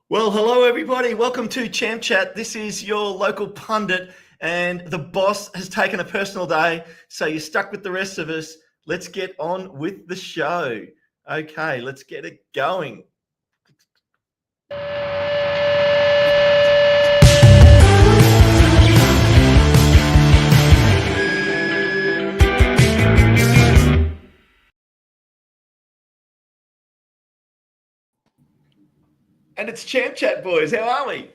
Well, hello everybody. Welcome to Champ Chat. This is your local pundit, and the boss has taken a personal day, so you're stuck with the rest of us. Let's get on with the show. Okay, let's get it going. And it's Champ Chat, boys. How are we?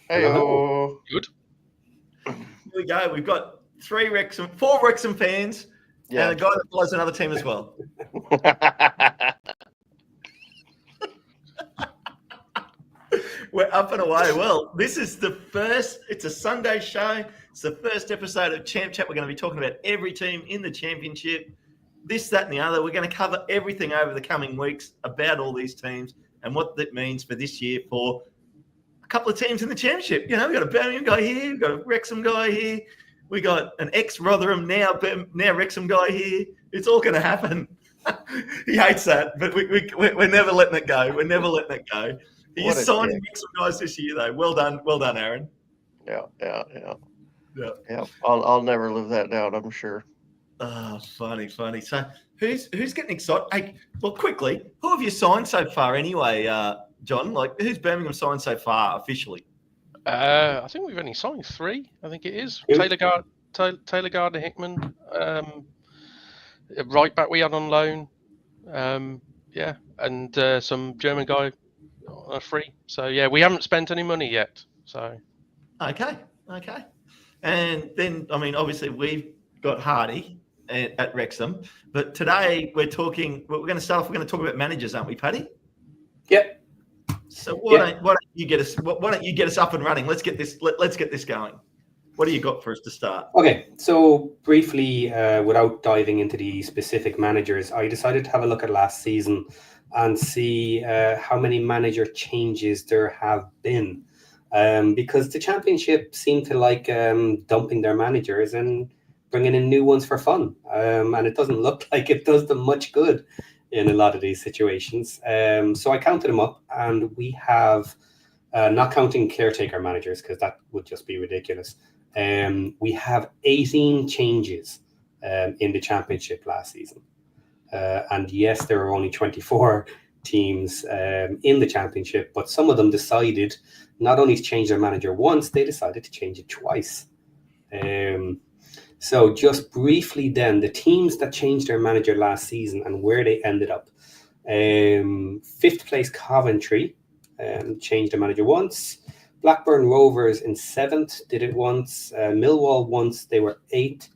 Hey, Good. Here we go. We've got four Wrexham fans, and a guy that follows another team as well. We're up and away. Well, this is it's a Sunday show. It's the first episode of Champ Chat. We're going to be talking about every team in the championship, this, that, and the other. We're going to cover everything over the coming weeks about all these teams and what that means for this year for a couple of teams in the championship. You know, we've got a Birmingham guy here, we've got a Wrexham guy here, we got an ex-Rotherham, now Wrexham guy here. It's all going to happen. He hates that, but we're never letting it go. We're never letting it go. He's signing Wrexham guys this year, though. Well done, Aaron. Yeah. I'll never live that down, I'm sure. Oh, funny. So who's getting excited? Hey, well, quickly, who have you signed so far anyway, John? Like, who's Birmingham signed so far officially? I think we've only signed 3. I think it is Taylor Gardner-Hickman, right back we had on loan, and some German guy on a free. So yeah, we haven't spent any money yet. So okay, and then obviously we've got Hardy at Wrexham, but today we're going to start off. We're going to talk about managers, aren't we, Paddy? Yep. So why don't you get us up and running? Let's get this going. What do you got for us to start? Okay, so briefly, without diving into the specific managers, I decided to have a look at last season and see how many manager changes there have been, because the championship seemed to like dumping their managers and bringing in new ones for fun, and it doesn't look like it does them much good in a lot of these situations. So I counted them up, and we have, not counting caretaker managers, because that would just be ridiculous, we have 18 changes in the championship last season. And yes, there are only 24 teams in the championship, but some of them decided not only to change their manager once, they decided to change it twice. So just briefly then, the teams that changed their manager last season and where they ended up. 5th place Coventry changed their manager once. Blackburn Rovers in 7th did it once. Millwall once, they were 8th.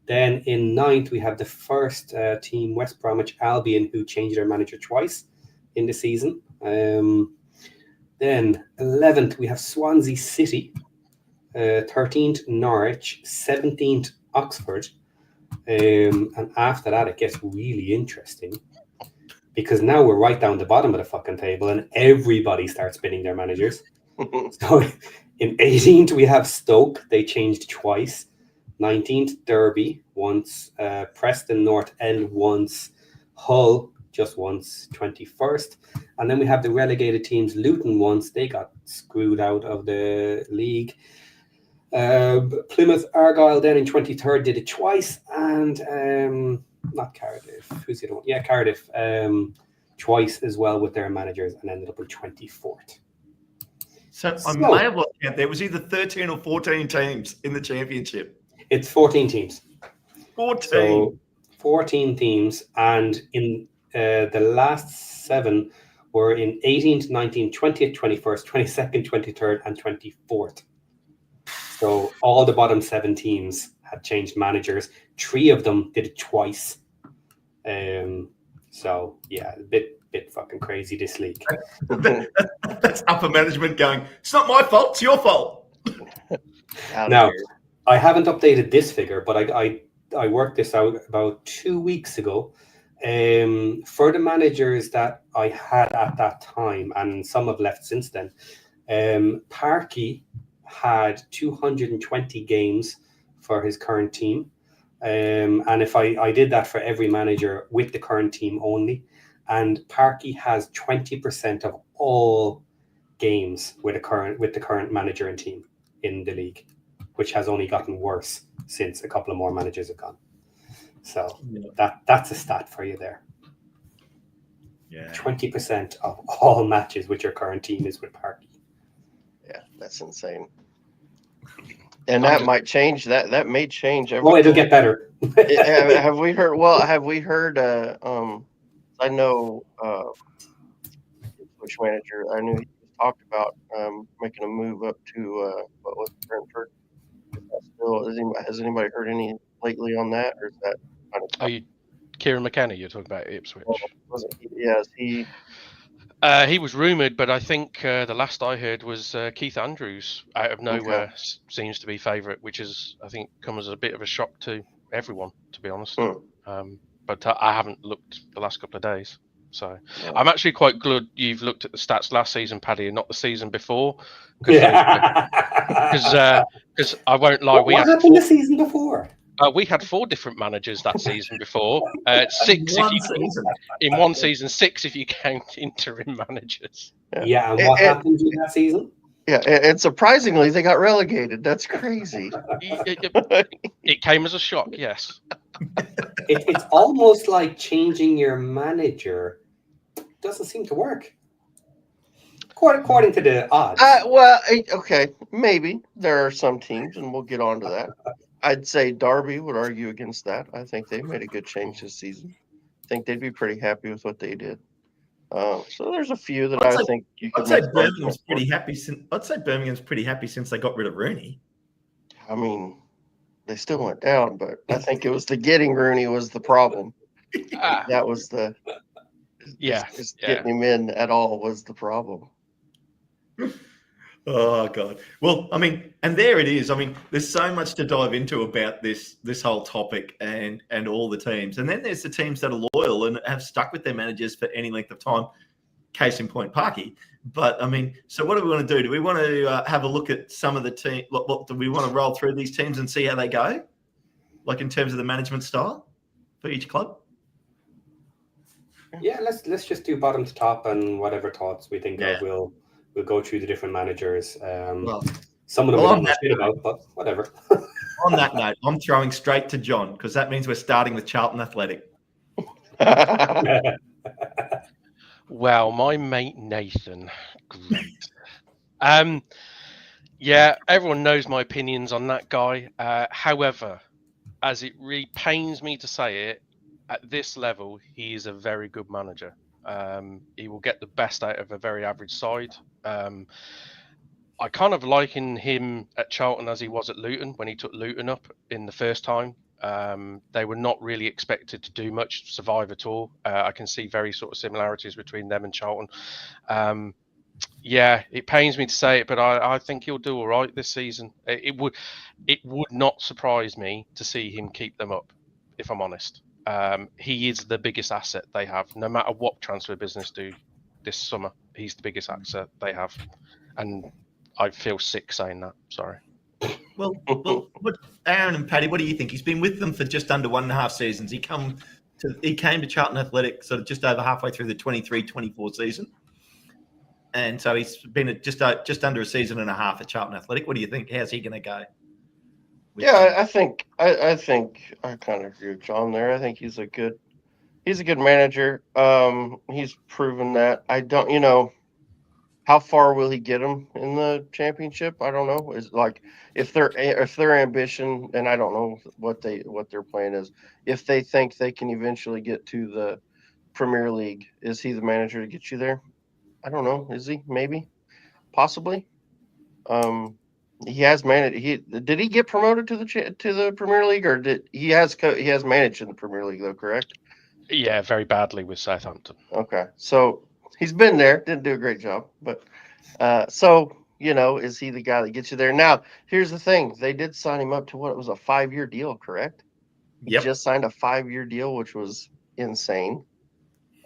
Then in 9th, we have the first team, West Bromwich Albion, who changed their manager twice in the season. Then 11th, we have Swansea City. 13th, Norwich. 17th, Oxford. And after that, it gets really interesting, because now we're right down the bottom of the fucking table and everybody starts spinning their managers. So in 18th, we have Stoke. They changed twice. 19th, Derby once. Preston North End once. Hull just once. 21st. And then we have the relegated teams. Luton once. They got screwed out of the league. Plymouth Argyle then in 23rd did it twice. And not Cardiff. Who's the other one? Yeah, Cardiff twice as well with their managers, and ended up in 24th. So I may have lost count. There was either 13 or 14 teams in the championship. It's 14 teams. 14. So 14 teams, and in the last 7 were in 18th, 19th, 20th, 21st, 22nd, 23rd, and 24th. So all the bottom 7 teams had changed managers. 3 of them did it twice. So yeah, a bit fucking crazy this league. That's upper management going, it's not my fault, it's your fault. Now, I haven't updated this figure, but I worked this out about 2 weeks ago. For the managers that I had at that time, and some have left since then, Parky had 220 games for his current team. And if I did that for every manager with the current team only, and Parky has 20% of all games with the current manager and team in the league, which has only gotten worse since a couple of more managers have gone. So that's a stat for you there. Yeah. 20% of all matches with your current team is with Parky. Yeah, that's insane. And that might change. That may change. Oh, it'll get better. Have we heard? Well, have we heard? I know which manager. I knew he talked about making a move up to what was Brentford. Has anybody heard any lately on that, or is that kind of? Are you Kieran McKenna? You're talking about Ipswich. Wasn't he? Yeah, is he? He was rumoured, but I think the last I heard was Keith Andrews out of nowhere seems to be favourite, which is, I think, come as a bit of a shock to everyone, to be honest. But I haven't looked the last couple of days. So I'm actually quite glad you've looked at the stats last season, Paddy, and not the season before. Because I won't lie. What happened the season before? We had 4 different managers that season before. 6 in one season, 6 if you count interim managers. Yeah, and what happened in that season? Yeah, and surprisingly, they got relegated. That's crazy. It came as a shock, yes. It's almost like changing your manager doesn't seem to work. According to the odds. Well, okay, maybe. There are some teams, and we'll get on to that. I'd say Derby would argue against that. I think they've made a good change this season. I think they'd be pretty happy with what they did. So there's a few that I think you could. I'd say Birmingham's pretty happy. Birmingham's pretty happy since they got rid of Rooney. I mean, they still went down, but I think it was the getting Rooney was the problem. That was the just getting him in at all was the problem. Oh God! Well, I mean, and there it is. I mean, there's so much to dive into about this whole topic and all the teams. And then there's the teams that are loyal and have stuck with their managers for any length of time. Case in point, Parky. But I mean, so what do we want to do? Do we want to have a look at some of the team? What do we want to roll through these teams and see how they go? Like in terms of the management style for each club? Yeah, let's just do bottom to top and whatever thoughts we think of. We'll go through the different managers. Some of them we don't know shit about, but whatever. On that note, I'm throwing straight to John because that means we're starting with Charlton Athletic. Well, my mate Nathan, great. Everyone knows my opinions on that guy. However, as it really pains me to say it, at this level, he is a very good manager. He will get the best out of a very average side. I kind of liken him at Charlton as he was at Luton when he took Luton up in the first time. They were not really expected to do much, survive at all. I can see very sort of similarities between them and Charlton. It pains me to say it, but I think he'll do all right this season. It would not surprise me to see him keep them up, if I'm honest. He is the biggest asset they have. No matter what transfer business do this summer, he's the biggest asset they have. And I feel sick saying that. Sorry. Well, Aaron and Paddy, what do you think? He's been with them for just under 1.5 seasons. He came to Charlton Athletic sort of just over halfway through the 23-24 season. And so he's been at just under a season and a half at Charlton Athletic. What do you think? How's he going to go? I think I kind of agree with John there. I think he's a good manager. He's proven that. I don't, how far will he get them in the championship? I don't know. Is like if their ambition, and I don't know what their plan is. If they think they can eventually get to the Premier League, is he the manager to get you there? I don't know. Is he? Maybe, possibly. He has managed. Did he get promoted to the Premier League, or he has managed in the Premier League though? Correct. Yeah, very badly with Southampton. Okay, so he's been there. Didn't do a great job, but is he the guy that gets you there? Now, here's the thing: they did sign him up to what it was a 5-year deal, correct? He just signed a 5-year deal, which was insane.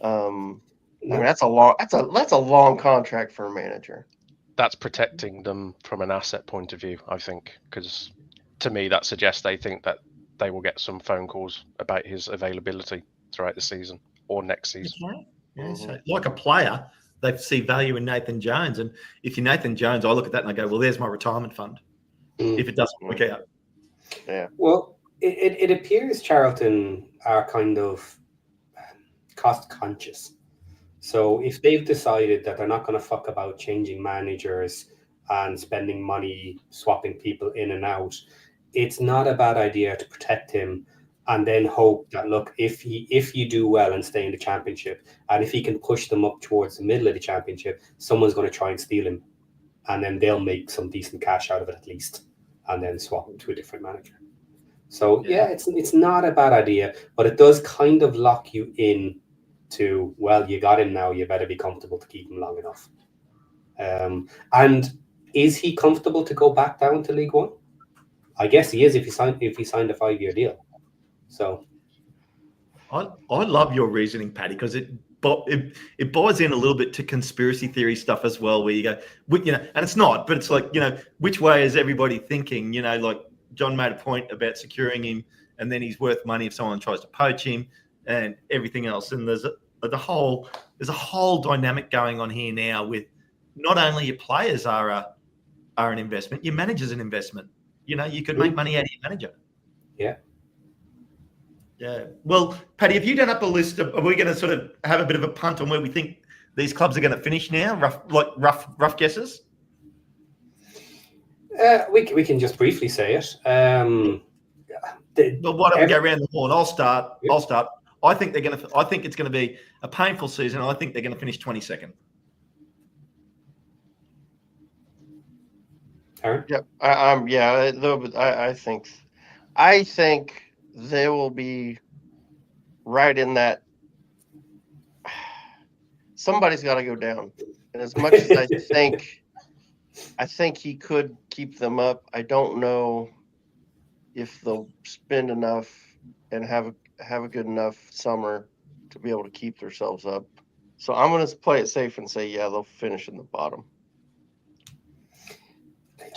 I mean, that's a long contract for a manager. That's protecting them from an asset point of view, I think, because to me that suggests they think that they will get some phone calls about his availability throughout the season or next season. Yeah, so like a player, they see value in Nathan Jones. And if you're Nathan Jones, I look at that and I go, well, there's my retirement fund. If it doesn't work out. Yeah. Well, it appears Charlton are kind of cost conscious. So if they've decided that they're not going to fuck about changing managers and spending money swapping people in and out, it's not a bad idea to protect him and then hope that, look, if you do well and stay in the championship, and if he can push them up towards the middle of the championship, someone's going to try and steal him, and then they'll make some decent cash out of it at least, and then swap him to a different manager. So yeah, it's not a bad idea, but it does kind of lock you in to, well, you got him now, you better be comfortable to keep him long enough. And is he comfortable to go back down to League One? I guess he is if he signed a 5-year deal. So I love your reasoning, Paddy, because it buys in a little bit to conspiracy theory stuff as well, where you go, and it's not, but it's like, which way is everybody thinking? Like John made a point about securing him, and then he's worth money if someone tries to poach him, and everything else. And there's a whole dynamic going on here now with not only your players are an investment, your manager's an investment. You could make money out of your manager. Yeah. Yeah. Well, Paddy, have you done up a list of? Are we going to sort of have a bit of a punt on where we think these clubs are going to finish now? Rough guesses. We can just briefly say it. Well, why don't we go around the horn? I'll start. I think it's going to be a painful season. I think they're going to finish 22nd. Aaron? Yep. I think they will be right in that. Somebody's got to go down, and as much as I think he could keep them up, I don't know if they'll spend enough and have a good enough summer to be able to keep themselves up. So I'm going to play it safe and say, they'll finish in the bottom.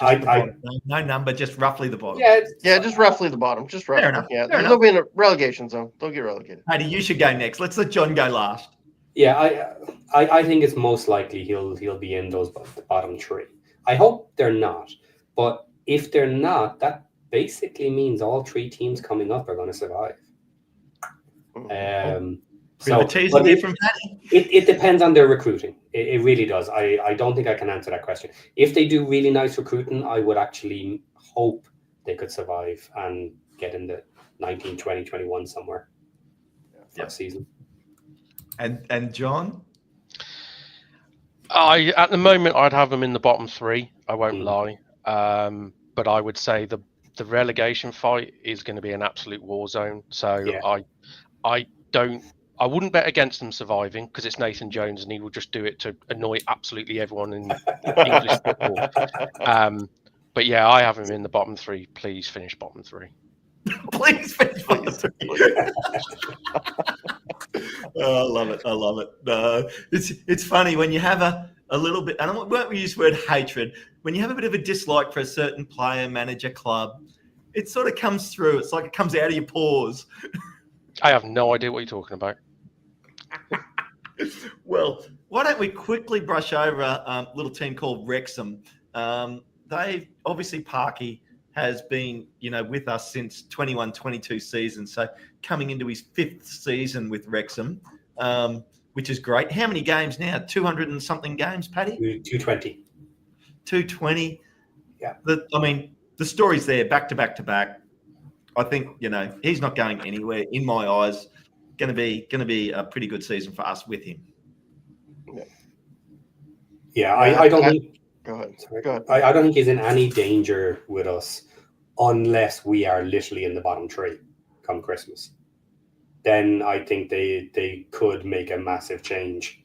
No number, just roughly the bottom. Just roughly the bottom. Just roughly. Fair enough. Yeah, they'll be in a relegation zone. They'll get relegated. Paddy, you should go next. Let's let John go last. Yeah, I think it's most likely he'll be in those bottom three. I hope they're not, but if they're not, that basically means all three teams coming up are going to survive. So from Paddy. It depends on their recruiting. It really does. I don't think I can answer that question. If they do really nice recruiting, I would actually hope they could survive and get in the 19, 20, 21 somewhere for a season. And John? At the moment, I'd have them in the bottom three. I won't lie. But I would say the relegation fight is going to be an absolute war zone. So I wouldn't bet against them surviving because it's Nathan Jones and he will just do it to annoy absolutely everyone in English football. But yeah, I have him in the bottom three. Please finish bottom three. Please finish bottom three. Oh, I love it. It's funny when you have a little bit, and I won't use the word hatred, when you have a bit of a dislike for a certain player, manager, club, it sort of comes through. It's like it comes out of your pores. I have no idea what you're talking about. Well, why don't we quickly brush over a little team called Wrexham? They obviously, Parky has been, with us since 21-22 season. So coming into his 5th season with Wrexham, which is great. How many games now? 200 and something games, Paddy? 220. 220. Yeah. The story's there, back to back to back. I think, he's not going anywhere in my eyes. Going to be a pretty good season for us with him. Yeah, I don't think. Go ahead. Sorry. Go ahead. I don't think he's in any danger with us unless we are literally in the bottom three come Christmas. Then I think they could make a massive change.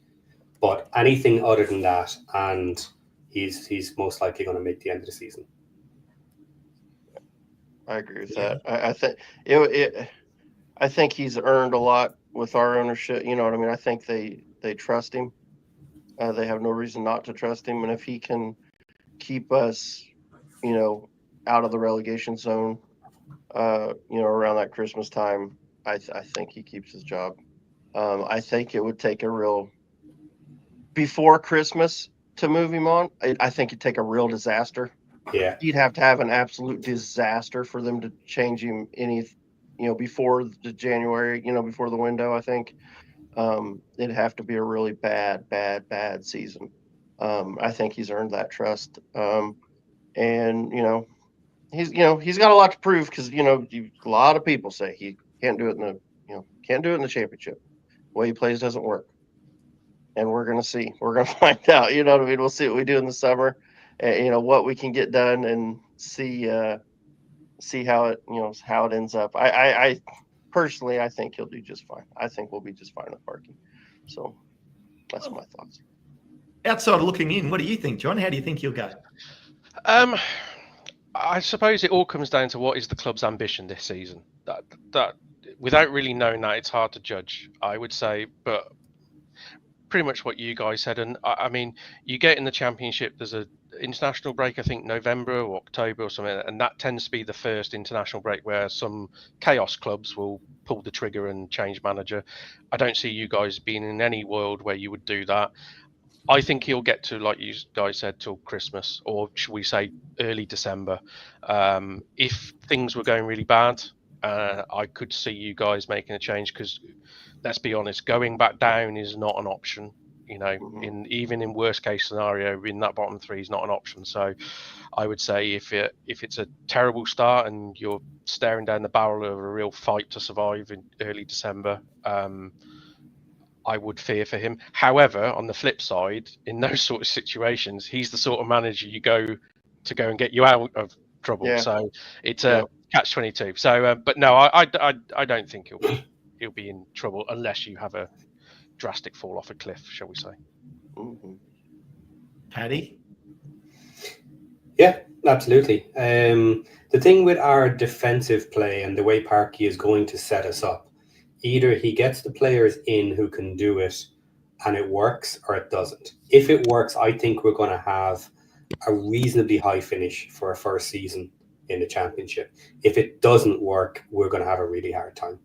But anything other than that, and he's most likely going to make the end of the season. I agree with that. I think I think he's earned a lot with our ownership. You know what I mean? I think they trust him. They have no reason not to trust him. And if he can keep us, out of the relegation zone, around that Christmas time, I think he keeps his job. I think it would take a real before Christmas to move him on, I think it'd take a real disaster. Yeah. You'd have to have an absolute disaster for them to change him before the January, before the window, I think. It'd have to be a really bad season. I think he's earned that trust. And he's got a lot to prove because a lot of people say he can't do it in the championship. The way he plays doesn't work. And we're going to see. We're going to find out. You know what I mean? We'll see what we do in the summer, and what we can get done, and see how it ends up. I personally, I think he'll do just fine. I think we'll be just fine with parking. So that's my thoughts. Outside looking in, what do you think, John? How do you think he'll go? I suppose it all comes down to what is the club's ambition this season. That without really knowing that, it's hard to judge, I would say, but pretty much what you guys said. And I mean, you get in the Championship, there's a international break, I think November or October or something, and that tends to be the first international break where some chaos clubs will pull the trigger and change manager. I don't see you guys being in any world where you would do that. I think he'll get to, like you guys said, till Christmas, or should we say early December. If things were going really bad, I could see you guys making a change, because let's be honest, going back down is not an option. Even in worst case scenario, in that bottom three is not an option. So I would say if it's a terrible start and you're staring down the barrel of a real fight to survive in early December, I would fear for him. However, on the flip side, in those sort of situations, he's the sort of manager you go and get you out of trouble. Yeah. So it's a catch-22. So, but no, I don't think he'll be in trouble unless you have a drastic fall off a cliff, shall we say. Mm-hmm. Paddy? Yeah, absolutely. The thing with our defensive play and the way Parky is going to set us up, either he gets the players in who can do it and it works, or it doesn't. If it works, I think we're going to have a reasonably high finish for our first season in the Championship. If it doesn't work, we're going to have a really hard time.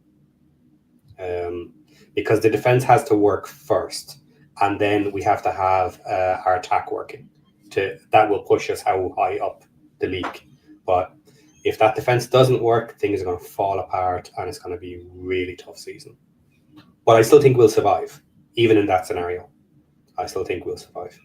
Because the defense has to work first, and then we have to have our attack working. That will push us how high up the league. But if that defense doesn't work, things are going to fall apart, and it's going to be a really tough season. But I still think we'll survive, even in that scenario. I still think we'll survive.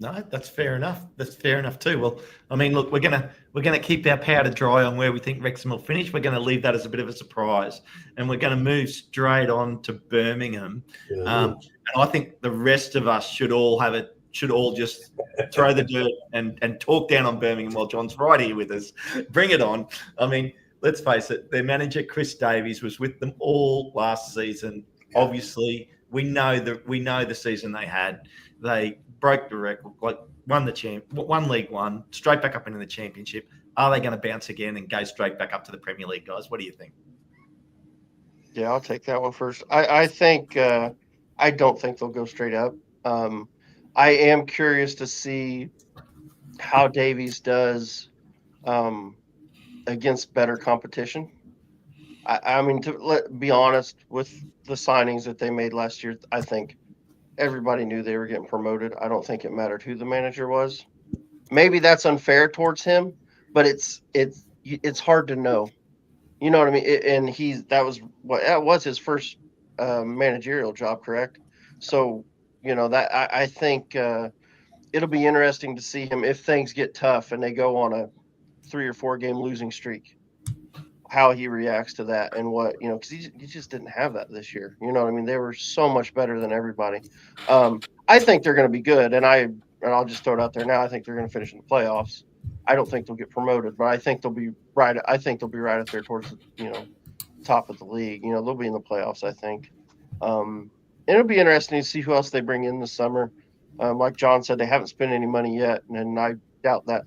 No, that's fair enough. That's fair enough too. Well, I mean, look, we're gonna keep our powder dry on where we think Wrexham will finish. We're going to leave that as a bit of a surprise, and we're going to move straight on to Birmingham. Yeah. And I think the rest of us should all just throw the dirt and talk down on Birmingham while John's right here with us. Bring it on. I mean, let's face it. Their manager Chris Davies was with them all last season. Yeah. Obviously, we know the season they had. They broke the record, won League One, straight back up into the Championship. Are they going to bounce again and go straight back up to the Premier League, guys? What do you think? Yeah, I'll take that one first. I think I don't think they'll go straight up. I am curious to see how Davies does against better competition. I mean, be honest, with the signings that they made last year, I think everybody knew they were getting promoted. I don't think it mattered who the manager was. Maybe that's unfair towards him, but it's hard to know. You know what I mean? And that was his first managerial job, correct? So that I think it'll be interesting to see him if things get tough and they go on a 3 or 4 game losing streak, how he reacts to that, and what, because he just didn't have that this year. You know what I mean? They were so much better than everybody. I think they're going to be good, and I'll just throw it out there now. I think they're going to finish in the playoffs. I don't think they'll get promoted, but I think they'll be right. I think they'll be right up there towards the top of the league. They'll be in the playoffs, I think. It'll be interesting to see who else they bring in this summer. Like John said, they haven't spent any money yet, and I doubt that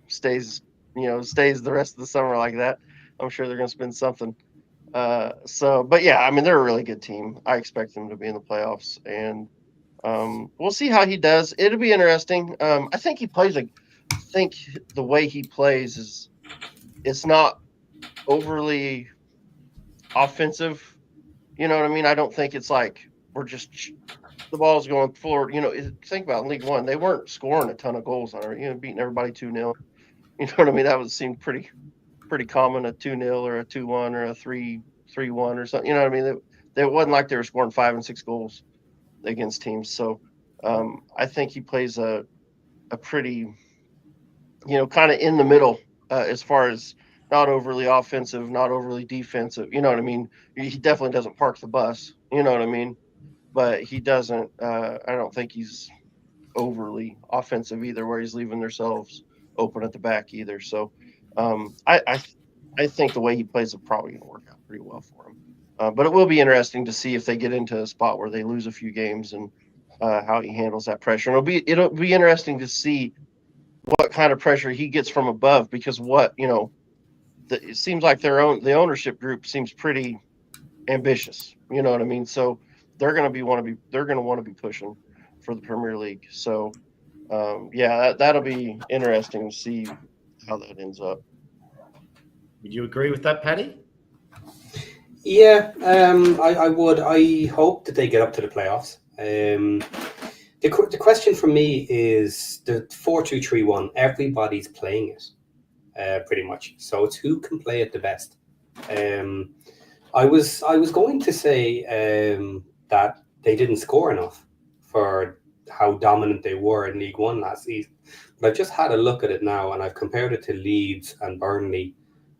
stays the rest of the summer like that. I'm sure they're going to spend something. But yeah, I mean, they're a really good team. I expect them to be in the playoffs, and we'll see how he does. It'll be interesting. I think the way he plays it's not overly offensive. You know what I mean? I don't think it's like were just the ball's going forward. Think about League One; they weren't scoring a ton of goals on it. Beating everybody 2-0. You know what I mean? That seemed pretty common, a 2-0 or a 2-1 or a 3-1 or something. You know what I mean? It wasn't like they were scoring 5 and 6 goals against teams. So I think he plays a pretty, kind of in the middle as far as not overly offensive, not overly defensive. You know what I mean? He definitely doesn't park the bus. You know what I mean? But he doesn't. I don't think he's overly offensive either, where he's leaving themselves open at the back either. So I think the way he plays is probably going to work out pretty well for him. But it will be interesting to see if they get into a spot where they lose a few games and how he handles that pressure. And it'll be interesting to see what kind of pressure he gets from above, because it seems like the ownership group seems pretty ambitious. You know what I mean? So they're going to want to be pushing for the Premier League. So that'll be interesting to see how that ends up. Would you agree with that, Paddy? Yeah, I would. I hope that they get up to the playoffs. The question for me is the 4-2-3-1. Everybody's playing it, pretty much. So it's who can play it the best. I was going to say that they didn't score enough for how dominant they were in League One last season. But I've just had a look at it now, and I've compared it to Leeds and Burnley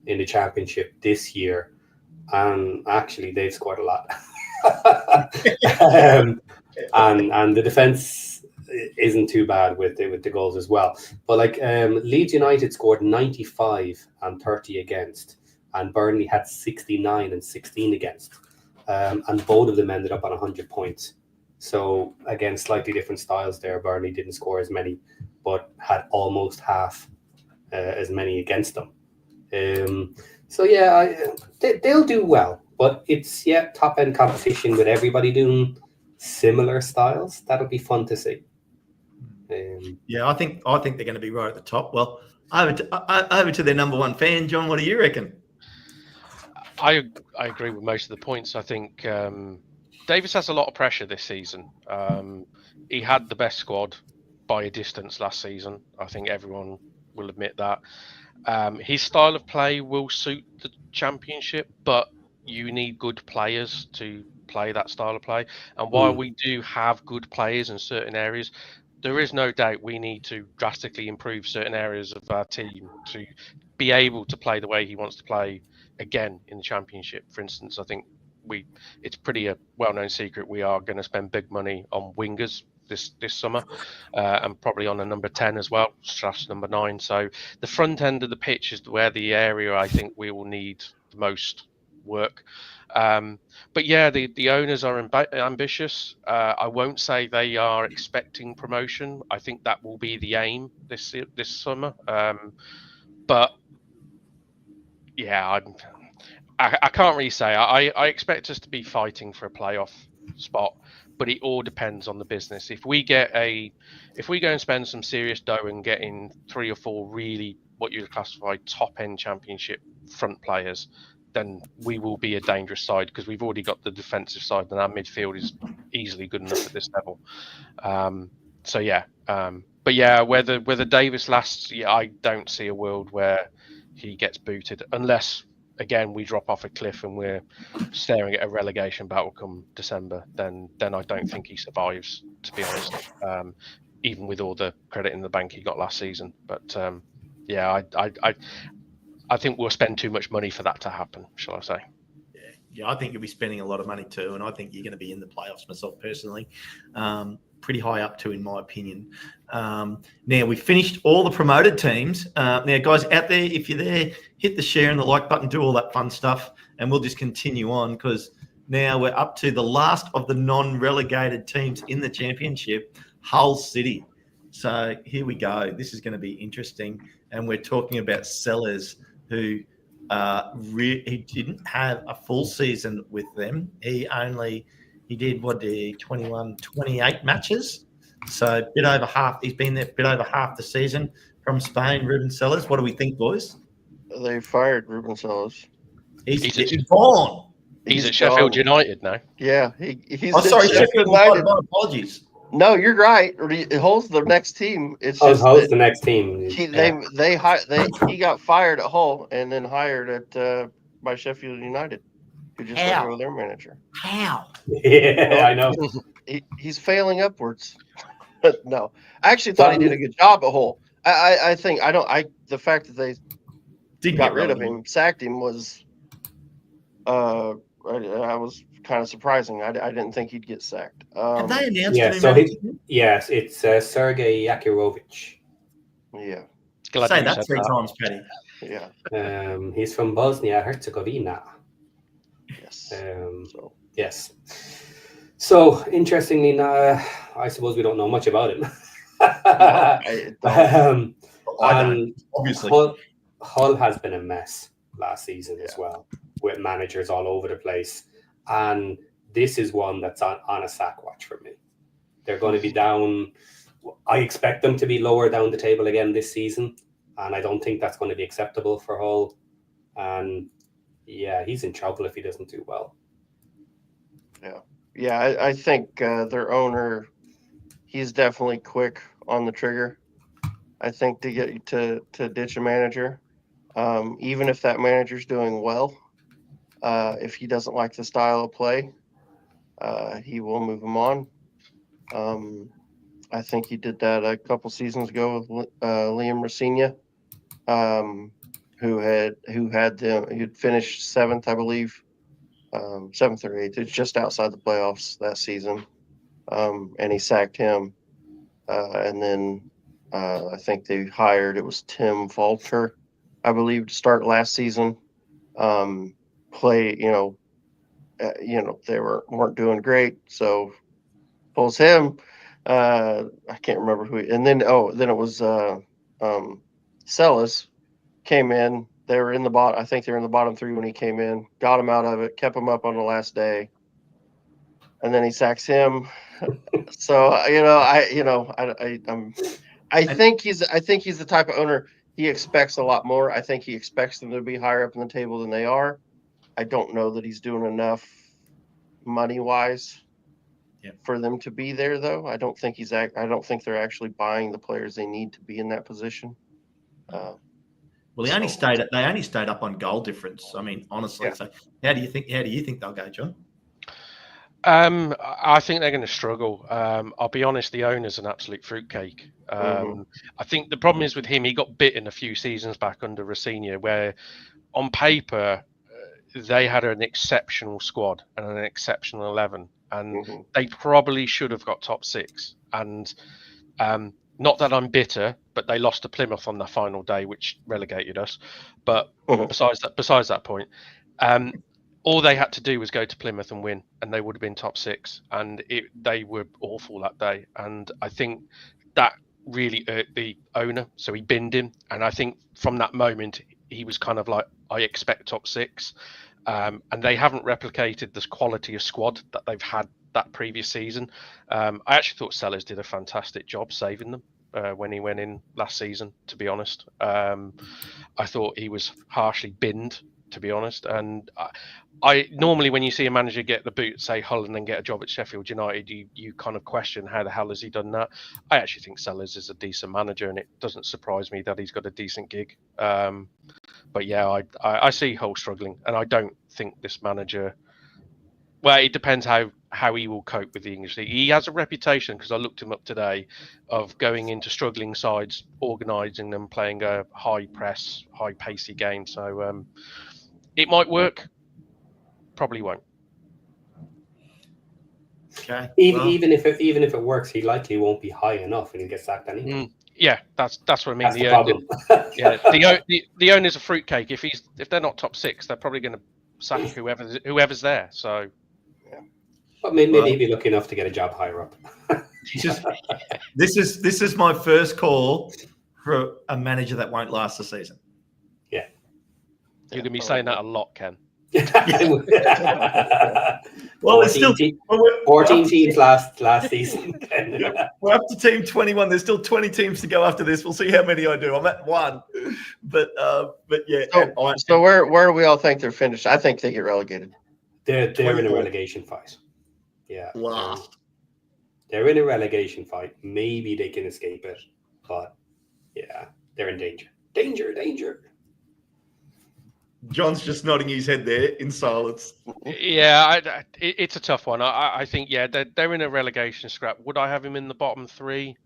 in the Championship this year, and actually they've scored a lot. And the defense isn't too bad with the goals as well. But Leeds United scored 95 and 30 against, and Burnley had 69 and 16 against, and both of them ended up on 100 points. So again, slightly different styles there. Burnley didn't score as many, but had almost half as many against them. So they'll do well, but it's top end competition with everybody doing similar styles. That'll be fun to see. I think they're going to be right at the top. Well, over to their number one fan, John. What do you reckon? I agree with most of the points. I think Davis has a lot of pressure this season. He had the best squad by a distance last season. I think everyone will admit that. His style of play will suit the Championship, but you need good players to play that style of play. And while we do have good players in certain areas, there is no doubt we need to drastically improve certain areas of our team to be able to play the way he wants to play again in the Championship. For instance, I think it's pretty a well-known secret we are going to spend big money on wingers this summer, and probably on a number 10 as well, / number 9. So the front end of the pitch is where the area I think we will need the most work. But the owners are ambitious. I won't say they are expecting promotion. I think that will be the aim this summer. But I can't really say. I expect us to be fighting for a playoff spot, but it all depends on the business. If we go and spend some serious dough and get in 3 or 4 really what you'd classify top end Championship front players, then we will be a dangerous side, because we've already got the defensive side, and our midfield is easily good enough at this level. But whether Davis lasts, I don't see a world where he gets booted, unless again we drop off a cliff and we're staring at a relegation battle come December. Then I don't think he survives, to be honest. Even with all the credit in the bank he got last season. But I think we'll spend too much money for that to happen, shall I say. Yeah, I think you'll be spending a lot of money too, and I think you're going to be in the playoffs myself personally. Pretty high up too, in my opinion. Now, we finished all the promoted teams. Now, guys out there, if you're there, hit the share and the like button, do all that fun stuff, and we'll just continue on, because now we're up to the last of the non-relegated teams in the Championship, Hull City. So here we go. This is going to be interesting, and we're talking about Sellers, who he didn't have a full season with them. He did 28 matches. So a bit over half. He's been there a bit over half the season. From Spain, Ruben Sellers. What do we think, boys? They fired Ruben Sellers. He's gone. He's at Sheffield United now. Yeah, he's. Oh, sorry, Sheffield Sheffield United. My apologies. No, you're right. Hull's the next team. It's just Hull's the next team. He got fired at Hull and then hired at by Sheffield United, who just let go of their manager. How? Yeah, I know. He's failing upwards. No, I actually thought he did a good job at Hull. I think the fact that they got rid of him, sacked him was I was kind of surprising. I didn't think he'd get sacked. Have they announced yes, it's Sergei Yakirovich. Yeah. Say that 3 times, Paddy. Yeah. He's from Bosnia Herzegovina. Yes. Yes. So interestingly, I suppose we don't know much about him. Obviously, Hull has been a mess last season as well, with managers all over the place, and this is one that's on a sack watch for me. They're going to be down. I expect them to be lower down the table again this season, and I don't think that's going to be acceptable for Hull. And yeah, he's in trouble if he doesn't do well. Yeah, I think their owner, he's definitely quick on the trigger. I think to get to ditch a manager, even if that manager's doing well, if he doesn't like the style of play, he will move him on. I think he did that a couple seasons ago with Liam Rossigna, who'd finished 7th, I believe. 7th or 8th. It's just outside the playoffs that season. And he sacked him. And then I think they hired, it was Tim Falter, I believe, to start last season. They weren't doing great. So pulls him. I can't remember who. And then it was Sellis came in. They were in the bottom. I think they were in the bottom 3 when he came in. Got him out of it. Kept him up on the last day, and then he sacks him. So I think he's the type of owner. He expects a lot more. I think he expects them to be higher up in the table than they are. I don't know that he's doing enough money wise for them to be there, though. I don't think they're actually buying the players they need to be in that position. Well, they only stayed up on goal difference. I mean, honestly. Yeah. So, how do you think they'll go, John? I think they're going to struggle. I'll be honest, the owner's an absolute fruitcake. I think the problem is with him, he got bitten a few seasons back under Rossigna, where on paper they had an exceptional squad and an exceptional 11, and they probably should have got top 6. And not that I'm bitter, but they lost to Plymouth on the final day, which relegated us. But besides that point, all they had to do was go to Plymouth and win, and they would have been top 6. And they were awful that day. And I think that really hurt the owner. So he binned him. And I think from that moment, he was kind of like, I expect top 6. And they haven't replicated this quality of squad that they've had that previous season. I actually thought Sellers did a fantastic job saving them when he went in last season, to be honest. I thought he was harshly binned, to be honest. And I normally, when you see a manager get the boot, say Hull, and then get a job at Sheffield United, you kind of question how the hell has he done that. I actually think Sellers is a decent manager, and it doesn't surprise me that he's got a decent gig. But yeah, I see Hull struggling, and I don't think this manager. Well, it depends how he will cope with the English league. He has a reputation, because I looked him up today, of going into struggling sides, organising them, playing a high press, high pacey game. So it might work, probably won't. Okay. Even if it works, he likely won't be high enough, and he'll get sacked anyway. Yeah, that's what I mean. That's the problem. The owner's a fruitcake. If they're not top 6, they're probably going to sack whoever's there. So. But maybe he'd be lucky enough to get a job higher up. This is my first call for a manager that won't last the season. Yeah. You're going to be saying that a lot, Ken. Well, it's still 14 teams last season. We're up to team 21. There's still 20 teams to go after this. We'll see how many I do. I'm at 1, but yeah. So where do we all think they're finished? I think they get relegated. They're in a 24. relegation fight. Yeah. Last. They're in a relegation fight. Maybe they can escape it, but yeah, they're in danger. Danger. John's just nodding his head there in silence. Yeah, it's a tough one. I think, yeah, they're in a relegation scrap. Would I have him in the bottom three?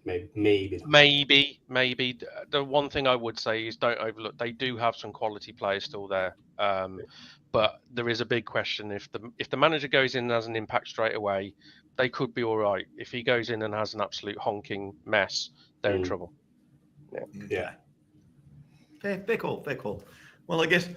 Maybe. Maybe. The one thing I would say is don't overlook. They do have some quality players still there. But there is a big question. If the manager goes in and has an impact straight away, they could be all right. If he goes in and has an absolute honking mess, they're in trouble. Yeah. Fair call. Well, I guess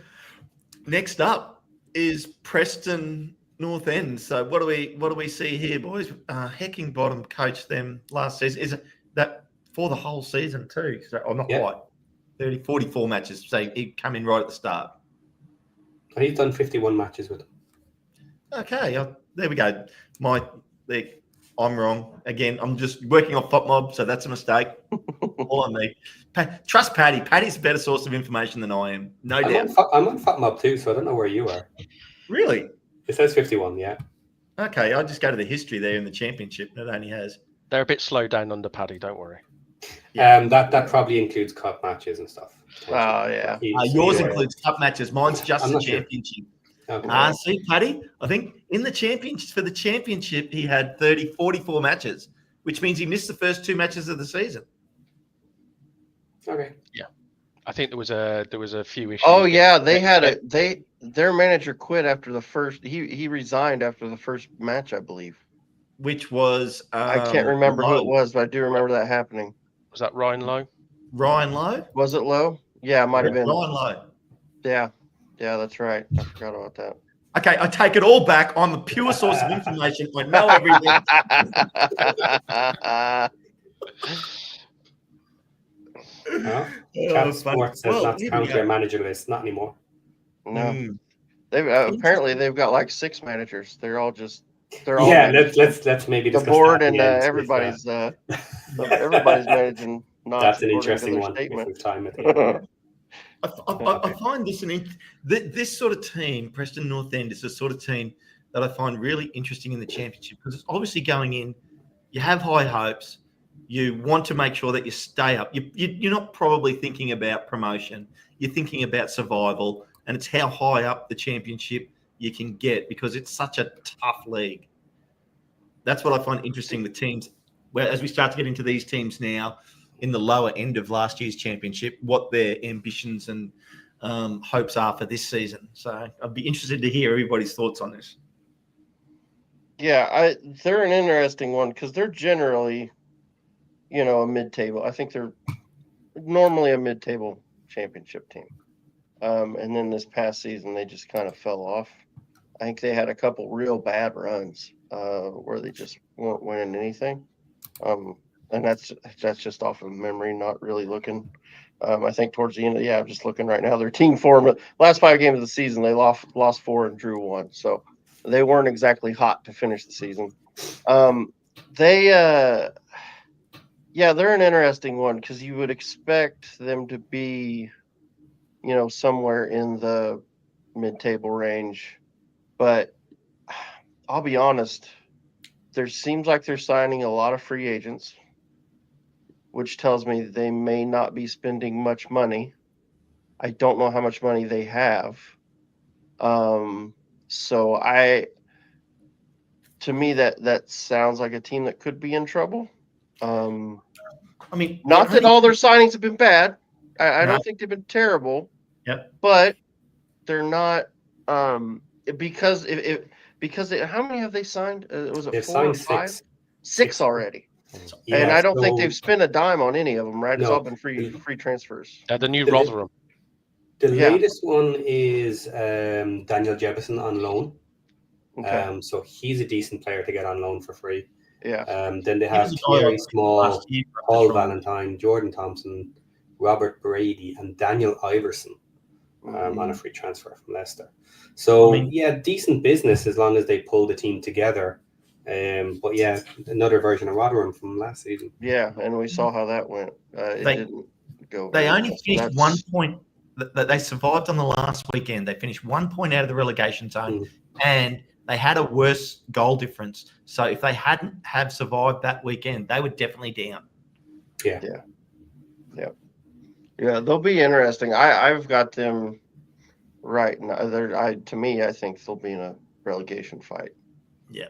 next up is Preston North End. So what do we see here, boys? Hecking Bottom coached them last season. Is it that for the whole season too? So, or not quite. 44 matches. So he come in right at the start. And he's done 51 matches with them. Okay, there we go. I'm wrong. Again, I'm just working off Top Mob, so that's a mistake. All on me. Trust Paddy. Paddy's a better source of information than I am. No doubt. I'm on Top Mob too, so I don't know where you are. Really? It says 51, yeah. Okay, I'll just go to the history there in the championship. It only has. They're a bit slow down under Paddy, don't worry. Yeah. That probably includes cup matches and stuff. Oh, yeah. Yours includes cup matches. Mine's just the championship. Okay. See, Paddy, I think in the championship, for the championship, he had 44 matches, which means he missed the first 2 matches of the season. Okay. Yeah. I think there was a few issues. Oh yeah, their manager quit after the first. He resigned after the first match, I believe. Which was I can't remember who it was, but I do remember that happening. Was that Ryan Lowe? Ryan Lowe? Was it Lowe? Yeah, it might have been. Ryan Lowe. Yeah, that's right. I forgot about that. Okay, I take it all back. I'm a pure source of information. I know everything. Chat Sports says that's counter manager list. Not anymore. No, they've apparently they've got like 6 managers. They're all let's maybe the discuss board that and everybody's managing. That's an interesting one. Statement. Time at the end. I find this sort of team, Preston North End, is the sort of team that I find really interesting in the championship because it's obviously going in. You have high hopes. You want to make sure that you stay up. You're not probably thinking about promotion. You're thinking about survival, and it's how high up the championship you can get because it's such a tough league. That's what I find interesting with teams. Where as we start to get into these teams now, in the lower end of last year's championship, what their ambitions and hopes are for this season. So I'd be interested to hear everybody's thoughts on this. Yeah, they're an interesting one because they're generally, a mid-table. I think they're normally a mid-table championship team. And then this past season, they just kind of fell off. I think they had a couple real bad runs where they just weren't winning anything. And that's just off of memory, not really looking. I think towards the end I'm just looking right now. Their team form, last 5 games of the season, they lost 4 and drew 1. So they weren't exactly hot to finish the season. They're an interesting one because you would expect them to be, somewhere in the mid-table range. But I'll be honest, there seems like they're signing a lot of free agents, which tells me they may not be spending much money. I don't know how much money they have. To me, that sounds like a team that could be in trouble. Not that all their signings have been bad. I don't think they've been terrible. Yep. But they're not because how many have they signed? Was it They've 4 or signed 5? 6 already. Yeah, and I don't think they've spent a dime on any of them, right? It's all been free transfers. The new Rotherham. The latest one is Daniel Jefferson on loan. Okay. So he's a decent player to get on loan for free. Yeah. Then they have Thierry Small, Paul Valentine, Jordan Thompson, Robert Brady, and Daniel Iverson on a free transfer from Leicester. So, decent business as long as they pull the team together. But another version of Rotherham from last season. Yeah, and we saw how that went. It didn't go. They only finished 1 point. that they survived on the last weekend. They finished 1 point out of the relegation zone, and they had a worse goal difference. So if they hadn't have survived that weekend, they were definitely down. Yeah. They'll be interesting. I've got them right now. To me, I think they'll be in a relegation fight. Yeah.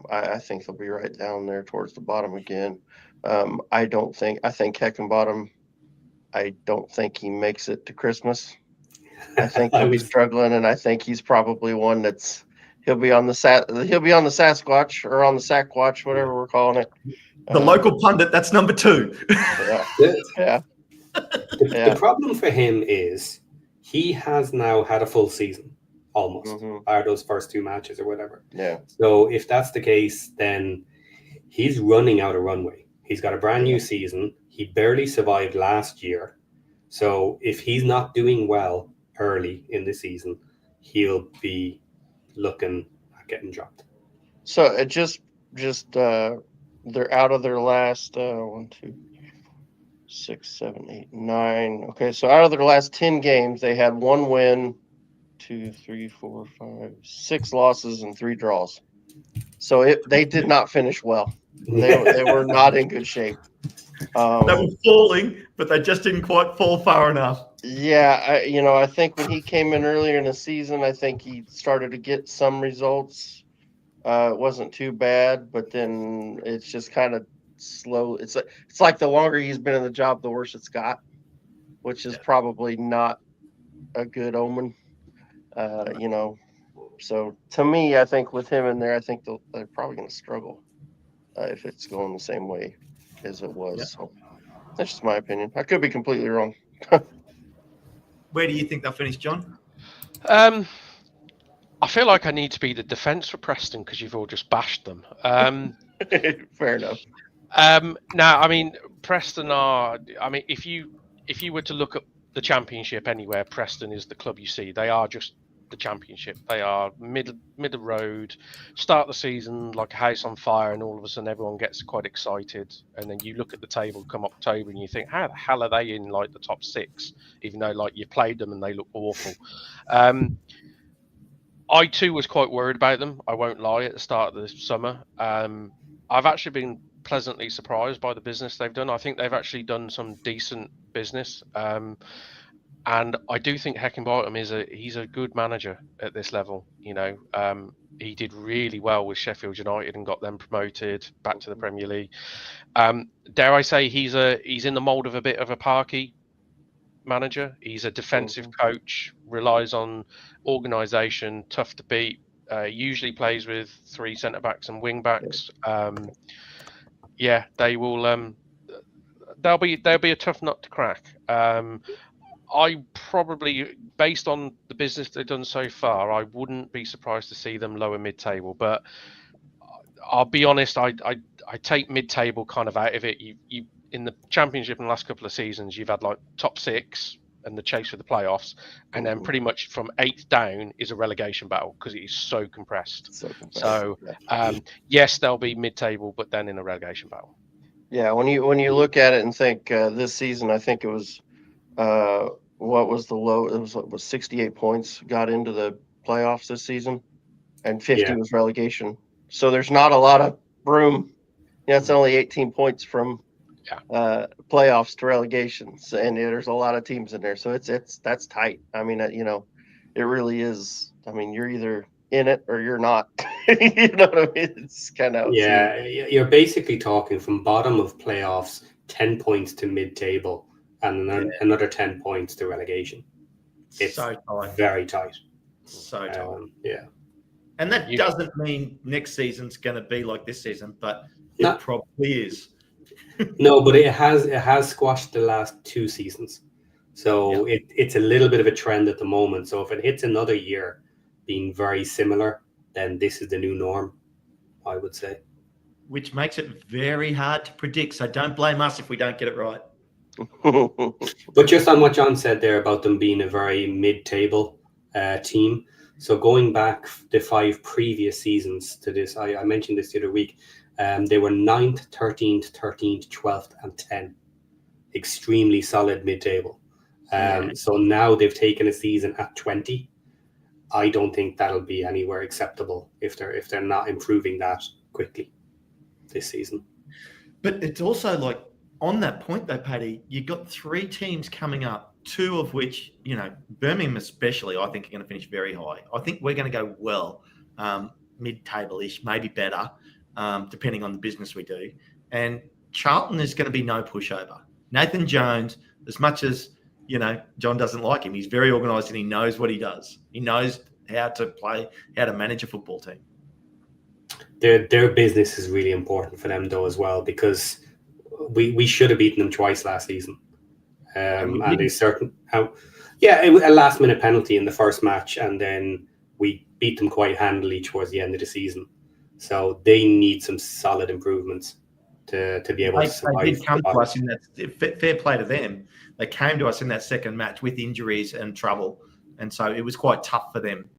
I think they'll be right down there towards the bottom again. I think Heckenbottom, I don't think he makes it to Christmas. I think he'll be struggling, and I think he's probably one he'll be on the Sasquatch or on the Sackwatch, whatever we're calling it. The local pundit, that's number 2. Yeah. The problem for him is he has now had a full season, almost, are those first 2 matches or whatever. Yeah. So if that's the case, then he's running out of runway. He's got a brand new season. He barely survived last year. So if he's not doing well early in the season, he'll be looking at getting dropped. So it just they're out of their last 1, 2, 6, 7, 8, 9. Okay, so out of their last 10 games, they had 1 win, 2, 3, 4, 5, 6 losses and 3 draws. So they did not finish well. They were not in good shape. They were falling, but they just didn't quite fall far enough. Yeah, I think when he came in earlier in the season, I think he started to get some results. It wasn't too bad, but then it's just kind of slow. It's like the longer he's been in the job, the worse it's got, which is probably not a good omen. So to me, I think with him in there, I think they're probably going to struggle if it's going the same way as it was. Yeah. So that's just my opinion. I could be completely wrong. Where do you think they'll finish, John? I feel like I need to be the defence for Preston because you've all just bashed them. Fair enough. Now, I mean, Preston are. I mean, if you were to look at the Championship anywhere, Preston is the club you see. They are just the Championship. They are mid of road. Start the season like a house on fire, and all of a sudden everyone gets quite excited. And then you look at the table come October, and you think, how the hell are they in like the top 6? Even though like you played them and they look awful. I too was quite worried about them. I won't lie. At the start of the summer, I've actually been pleasantly surprised by the business they've done. I think they've actually done some decent business, and I do think Heckenbottom he's a good manager at this level. He did really well with Sheffield United and got them promoted back to the Premier League. Dare I say he's in the mould of a bit of a Parky manager. He's a defensive coach, relies on organisation, tough to beat, usually plays with 3 centre backs and wing backs. They will they'll be a tough nut to crack. I probably, based on the business they've done so far, I wouldn't be surprised to see them lower mid-table, but I'll be honest, I take mid-table kind of out of it. You in the Championship in the last couple of seasons, you've had like top 6 and the chase for the playoffs, and then pretty much from 8th down is a relegation battle because it is so compressed. So yes, they'll be mid-table, but then in a relegation battle. Yeah, when you look at it and think this season, I think it was what was the low? It was 68 points got into the playoffs this season, and 50 was relegation. So there's not a lot of room. It's only 18 points from playoffs to relegations, and there's a lot of teams in there, so that's tight. I mean, it really is. I mean, you're either in it or you're not. You know what I mean? It's kind of you're basically talking from bottom of playoffs, 10 points to mid-table, and then another 10 points to relegation. It's so tight. Very tight. So tight. And that doesn't mean next season's going to be like this season, but it probably is. No, but it has squashed the last 2 seasons. So it's a little bit of a trend at the moment. So if it hits another year being very similar, then this is the new norm, I would say. Which makes it very hard to predict. So don't blame us if we don't get it right. But just on what John said there about them being a very mid-table team. So going back the 5 previous seasons to this, I mentioned this the other week, they were 9th, 13th, 12th, and 10th. Extremely solid mid-table. So now they've taken a season at 20. I don't think that'll be anywhere acceptable if they're not improving that quickly this season. But it's also like, on that point though, Paddy, you've got 3 teams coming up, 2 of which, Birmingham especially, I think are going to finish very high. I think we're going to go well, mid-table-ish, maybe better, depending on the business we do. And Charlton is going to be no pushover. Nathan Jones, as much as, John doesn't like him, he's very organised and he knows what he does. He knows how to play, how to manage a football team. Their business is really important for them though as well, because we should have beaten them twice last season. And a last minute penalty in the first match, and then we beat them quite handily towards the end of the season. So they need some solid improvements to be able to survive. They did come to us in that, fair play to them. They came to us in that second match with injuries and trouble, and so it was quite tough for them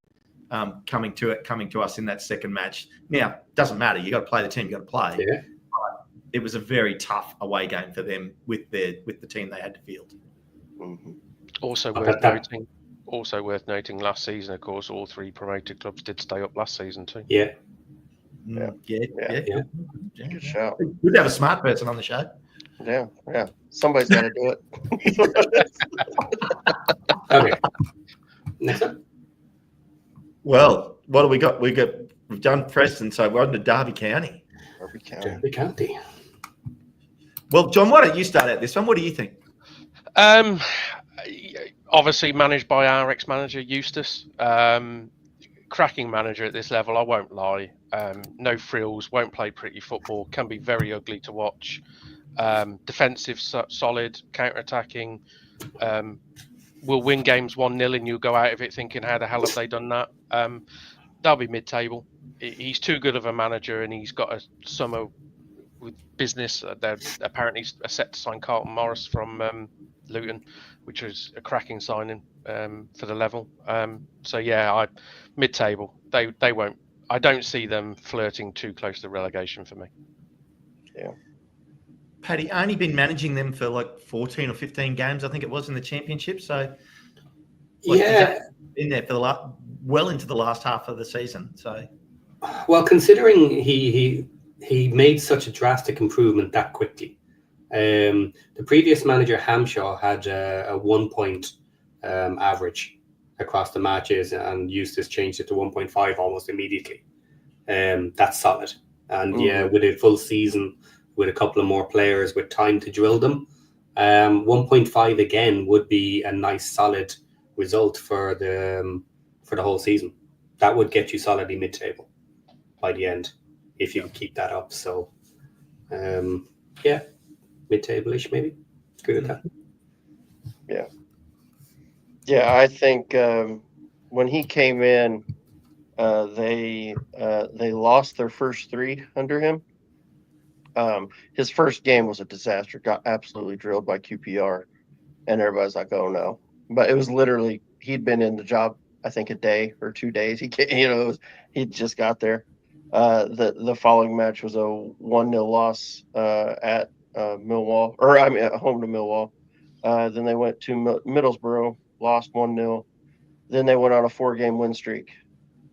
coming to us in that second match. Now, it doesn't matter. You got to play the team. You got to play. Yeah. But it was a very tough away game for them with the team they had to field. Mm-hmm. Also worth noting, last season, of course, all 3 promoted clubs did stay up last season too. Yeah. Yeah. Good shout. Good to have a smart person on the show. Yeah. Somebody's got to do it. Okay. Next up. Well, what do we got? We've done Preston, so we're on to Derby County. Derby County. Well, John, why don't you start out this one? What do you think? Obviously managed by our ex-manager Eustace. Cracking manager at this level, I won't lie. No frills, won't play pretty football, can be very ugly to watch. Defensive, solid, counter-attacking. Will win games 1-0 and you'll go out of it thinking, how the hell have they done that? They'll be mid-table. He's too good of a manager, and he's got a summer with business. They're apparently set to sign Carlton Morris from Luton, which was a cracking signing for the level. Mid-table. They won't. I don't see them flirting too close to relegation for me. Yeah. Paddy, only been managing them for like 14 or 15 games, I think it was, in the championship. So, been there for well into the last half of the season. So, well, considering he made such a drastic improvement that quickly, the previous manager Hamshaw had a 1 point average across the matches, and Eustace changed it to 1.5 almost immediately. That's solid, and with a full season, with a couple of more players with time to drill them, 1.5 again would be a nice solid result for the whole season. That would get you solidly mid-table by the end if you keep that up. So, mid-table-ish maybe. Agree with that. Yeah, I think when he came in, they lost their first 3 under him. His first game was a disaster. Got absolutely drilled by QPR, and everybody's like, "Oh no!" But it was literally he'd been in the job, I think, a day or 2 days. He he just got there. The following match was a 1-0 loss at Millwall, at home to Millwall. Then they went to Middlesbrough, lost 1-0. Then they went on a 4-game win streak.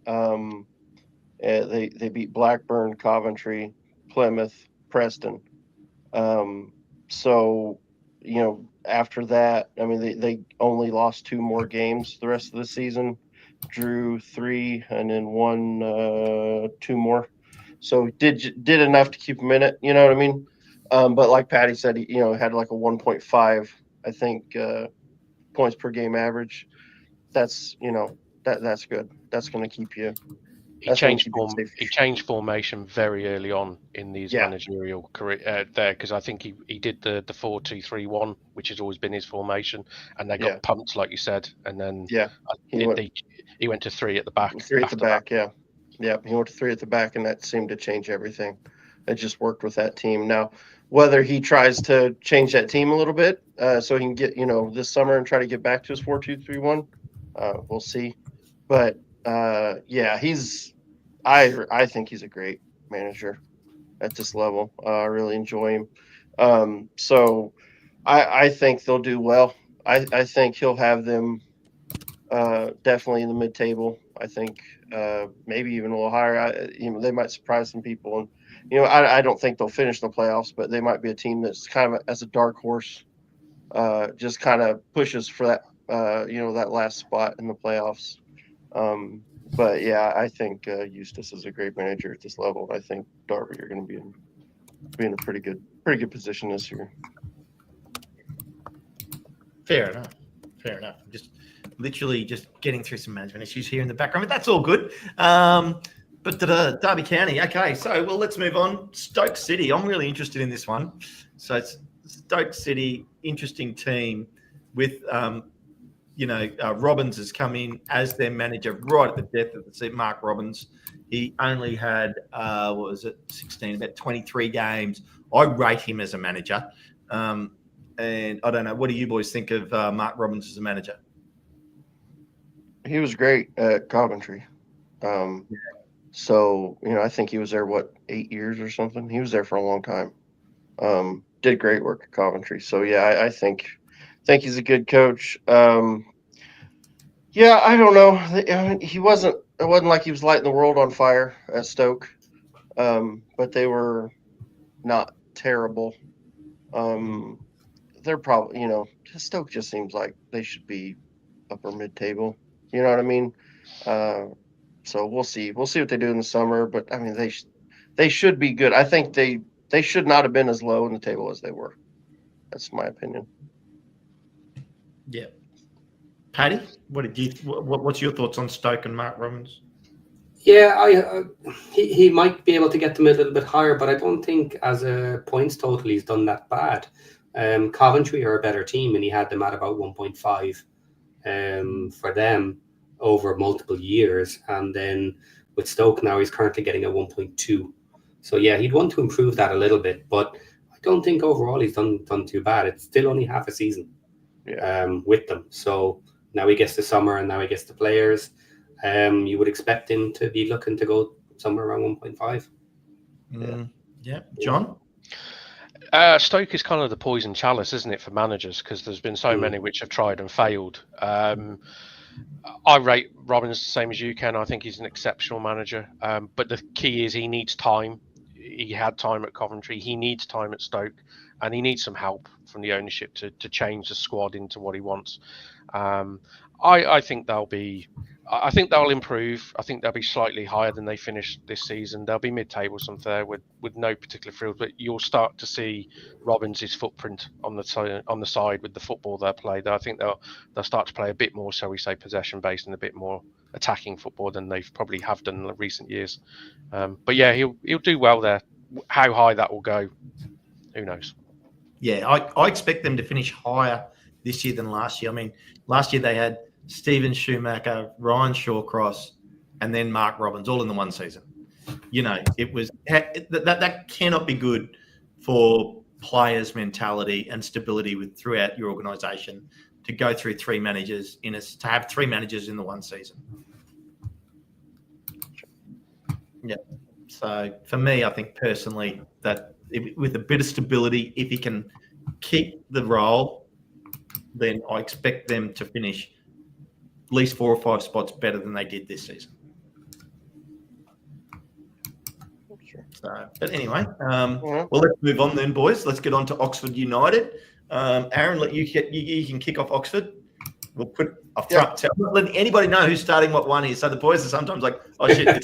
They beat Blackburn, Coventry, Plymouth, Preston. After that, I mean, they only lost 2 more games the rest of the season, drew 3 and then won 2 more. So did enough to keep them in it. You know what I mean? But like Paddy said, he had like a 1.5, I think, points per game average. That's that's good. That's going to keep you. He changed formation very early on in these managerial career there, because I think he did the 4-2-3-1, which has always been his formation, and they got pumped, like you said, and then he went to 3 at the back. 3 at the back, he went to 3 at the back, and that seemed to change everything. It just worked with that team. Now, whether he tries to change that team a little bit so he can get this summer and try to get back to his 4-2-3-1, we'll see. But I think he's a great manager at this level. I really enjoy him. So I think they'll do well. I think he'll have them definitely in the mid-table. I think maybe even a little higher. They might surprise some people, and I don't think they'll finish the playoffs, but they might be a team that's kind of as a dark horse, just kind of pushes for that that last spot in the playoffs. But yeah, I think Eustace is a great manager at this level. I think Derby are going to be in a pretty good position this year. Fair enough. I'm just literally just getting through some management issues here in the background, but that's all good. But Derby County, okay. So, let's move on. Stoke City. I'm really interested in this one. So, it's Stoke City, interesting team with, Robbins has come in as their manager right at the death of the seat. Mark Robbins. He only had, 16, about 23 games. I rate him as a manager. And I don't know, what do you boys think of Mark Robbins as a manager? He was great at Coventry. So, I think he was there, 8 years or something? He was there for a long time. Did great work at Coventry. So, yeah, I think he's a good coach. Yeah, I don't know. It wasn't like he was lighting the world on fire at Stoke, but they were not terrible. They're probably, Stoke just seems like they should be upper mid-table. You know what I mean? So we'll see. We'll see what they do in the summer. But I mean, they should be good. I think they should not have been as low in the table as they were. That's my opinion. Yeah. Paddy, what's your thoughts on Stoke and Mark Robbins? Yeah, he might be able to get them a little bit higher, but I don't think as a points total he's done that bad. Coventry are a better team, and he had them at about 1.5 for them over multiple years. And then with Stoke now, he's currently getting a 1.2. So yeah, he'd want to improve that a little bit, but I don't think overall he's done too bad. It's still only half a season with them. So now he gets the summer, and now he gets the players. You would expect him to be looking to go somewhere around 1.5. Yeah. John? Stoke is kind of the poison chalice, isn't it, for managers? Because there's been so many which have tried and failed. I rate Robbins the same as you can. I think he's an exceptional manager. But the key is he needs time. He had time at Coventry. He needs time at Stoke. And he needs some help from the ownership to change the squad into what he wants. I think they'll improve. I think they'll be slightly higher than they finished this season. They'll be mid-table somewhere with no particular frills, but you'll start to see Robbins' footprint on the side with the football they'll play. I think they'll start to play a bit more, shall we say, possession-based and a bit more attacking football than they've probably have done in recent years. But yeah, he'll do well there. How high that will go, who knows? Yeah, I expect them to finish higher this year than last year. I mean, last year they had Stephen Schumacher, Ryan Shawcross, and then Mark Robbins all in the one season. It was that cannot be good for players' mentality and stability throughout your organisation to go through three managers to have three managers in the one season. Yeah. So for me, I think personally that with a bit of stability, if he can keep the role, then I expect them to finish at least 4 or 5 spots better than they did this season. Sure. So, but anyway, well, let's move on then, boys. Let's get on to Oxford United. Aaron, you can kick off Oxford. We'll put up front. So I'm not letting anybody know who's starting what one here. So the boys are sometimes like, oh, shit.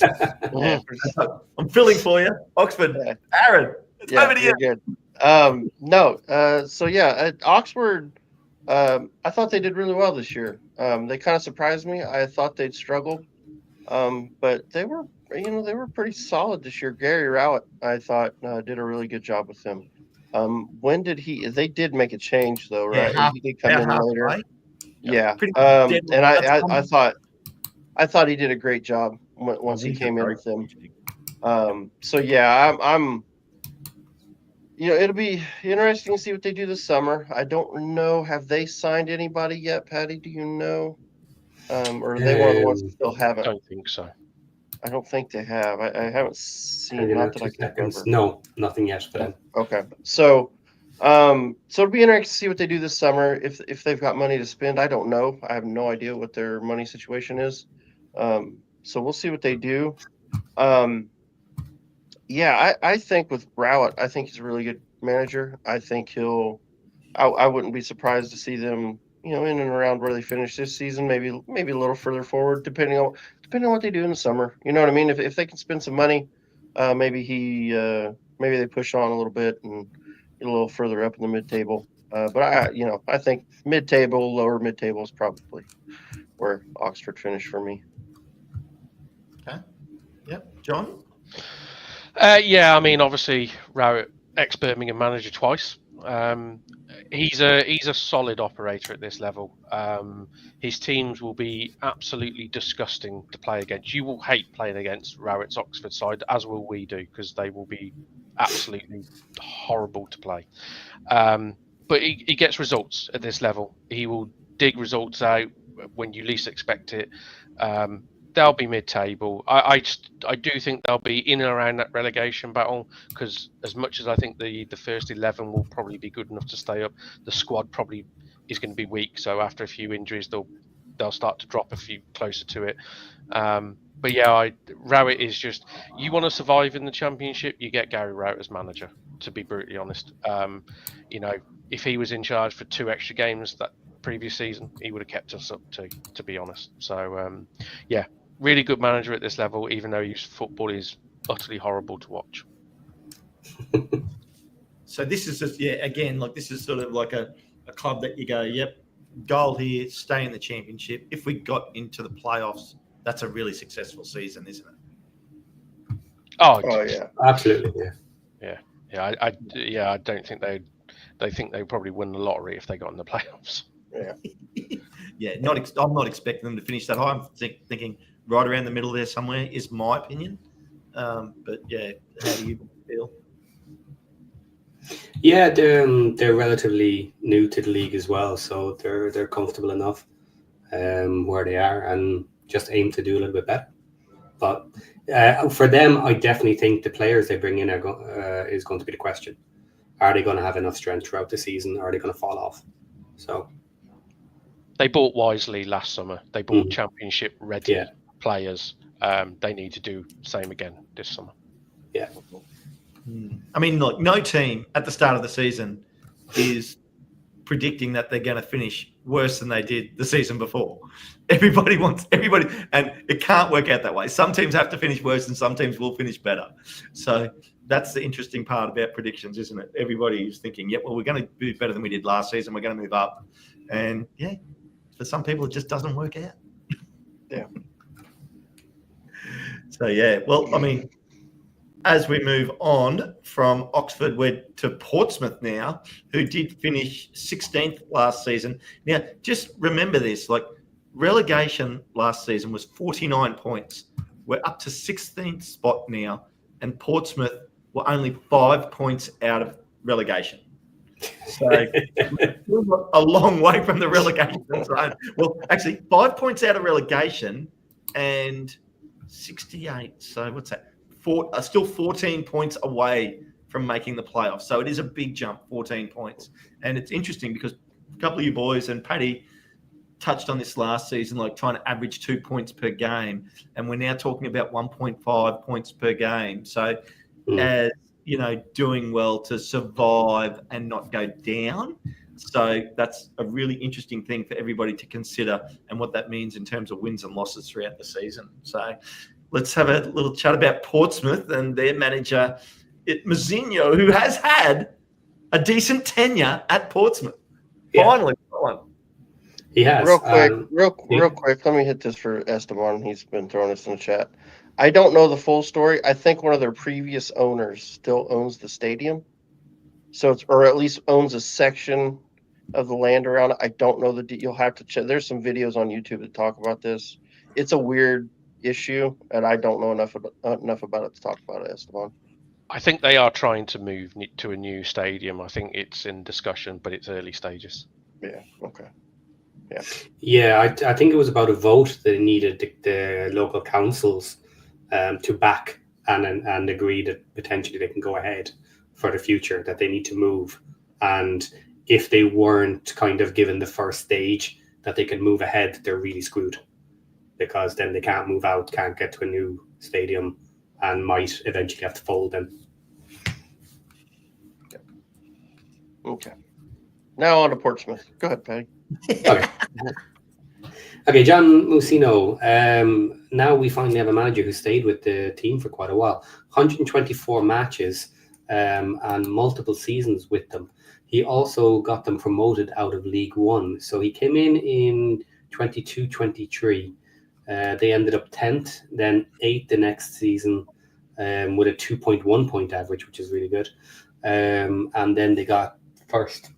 I'm filling for you. Oxford. Aaron, it's over to you. Good. Oxford, I thought they did really well this year. They kind of surprised me. I thought they'd struggle, but they were pretty solid this year. Gary Rowett, I thought, did a really good job with them. When did they did make a change though, right? He did come in later. Right? Yeah. And I thought he did a great job once he came in with them. I'm it'll be interesting to see what they do this summer. I don't know. Have they signed anybody yet, Patty? Do you know? Or are they one of the ones that still haven't? I don't think so. I don't think they have. I haven't seen. Not that I can remember. No, nothing yet for them. Okay. So, So it'll be interesting to see what they do this summer. If they've got money to spend, I don't know. I have no idea what their money situation is. So we'll see what they do. Yeah, I think with Rowett, I think he's a really good manager. I think I wouldn't be surprised to see them, in and around where they finish this season, maybe a little further forward, depending on what they do in the summer. You know what I mean? If they can spend some money, maybe maybe they push on a little bit and get a little further up in the mid-table. But I think mid-table, lower mid-table is probably where Oxford finished for me. Okay. Yep. John? Yeah, I mean, obviously, Rowett, ex-Birmingham manager twice. He's a solid operator at this level. His teams will be absolutely disgusting to play against. You will hate playing against Rowett's Oxford side, as will we do, because they will be absolutely horrible to play. But he gets results at this level. He will dig results out when you least expect it. They'll be mid-table. I do think they'll be in and around that relegation battle, because as much as I think the first 11 will probably be good enough to stay up, the squad probably is going to be weak. So after a few injuries, they'll start to drop a few closer to it. But yeah, Rowett is just, you want to survive in the Championship, you get Gary Rowett as manager, to be brutally honest. If he was in charge for 2 extra games that previous season, he would have kept us up to be honest. So yeah, really good manager at this level, even though his football is utterly horrible to watch. So this is just, again, like this is sort of like a club that you go, yep, goal here, stay in the Championship. If we got into the playoffs, that's a really successful season, isn't it? Oh yeah, absolutely, yeah. I don't think they think they probably win the lottery if they got in the playoffs. Yeah. Yeah, I'm not expecting them to finish that high. I'm thinking right around the middle there somewhere is my opinion. But yeah, how do you feel? Yeah, they're relatively new to the league as well, so they're comfortable enough where they are, and just aim to do a little bit better. But for them, I definitely think the players they bring in is going to be the question. Are they going to have enough strength throughout the season? Or are they going to fall off? So they bought wisely last summer. They bought Championship ready players. They need to do the same again this summer. Yeah. I mean, look, no team at the start of the season is predicting that they're going to finish worse than they did the season before. Everybody, and it can't work out that way. Some teams have to finish worse and some teams will finish better. So that's the interesting part about predictions, isn't it? Everybody is thinking, well, we're going to do better than we did last season. We're going to move up. And yeah, for some people, it just doesn't work out. Yeah. So yeah, well, I mean, as we move on from Oxford, we're to Portsmouth now, who did finish 16th last season. Now, just remember this, like relegation last season was 49 points. We're up to 16th spot now, and Portsmouth were only 5 points out of relegation. So we're a long way from the relegation zone. Well, actually, 5 points out of relegation and 68. So what's that? Still 14 points away from making the playoffs. So it is a big jump, 14 points. And it's interesting because a couple of you boys and Paddy touched on this last season, like trying to average 2 points per game. And we're now talking about 1.5 points per game. So as, doing well to survive and not go down. So that's a really interesting thing for everybody to consider and what that means in terms of wins and losses throughout the season. So let's have a little chat about Portsmouth and their manager, Mazzino, who has had a decent tenure at Portsmouth. Finally, he has. Real quick. Let me hit this for Esteban. He's been throwing us in the chat. I don't know the full story. I think one of their previous owners still owns the stadium, or at least owns a section of the land around it. I don't know you'll have to check. There's some videos on YouTube that talk about this. It's a weird issue, and I don't know enough about it to talk about it, Esteban. I think they are trying to move to a new stadium. I think it's in discussion, but it's early stages. Yeah. Okay. Yeah. Yeah, I think it was about a vote that they needed the local councils to back and agree that potentially they can go ahead for the future, that they need to move And if they weren't kind of given the first stage that they can move ahead, they're really screwed, because then they can't move out, can't get to a new stadium, and might eventually have to fold them. Okay. Now on to Portsmouth. Go ahead, Patty. Okay, John Musino. Now we finally have a manager who stayed with the team for quite a while. 124 matches and multiple seasons with them. He also got them promoted out of League One. So he came in 22-23. They ended up 10th, then 8th the next season with a 2.1 point average, which is really good. And then they got first.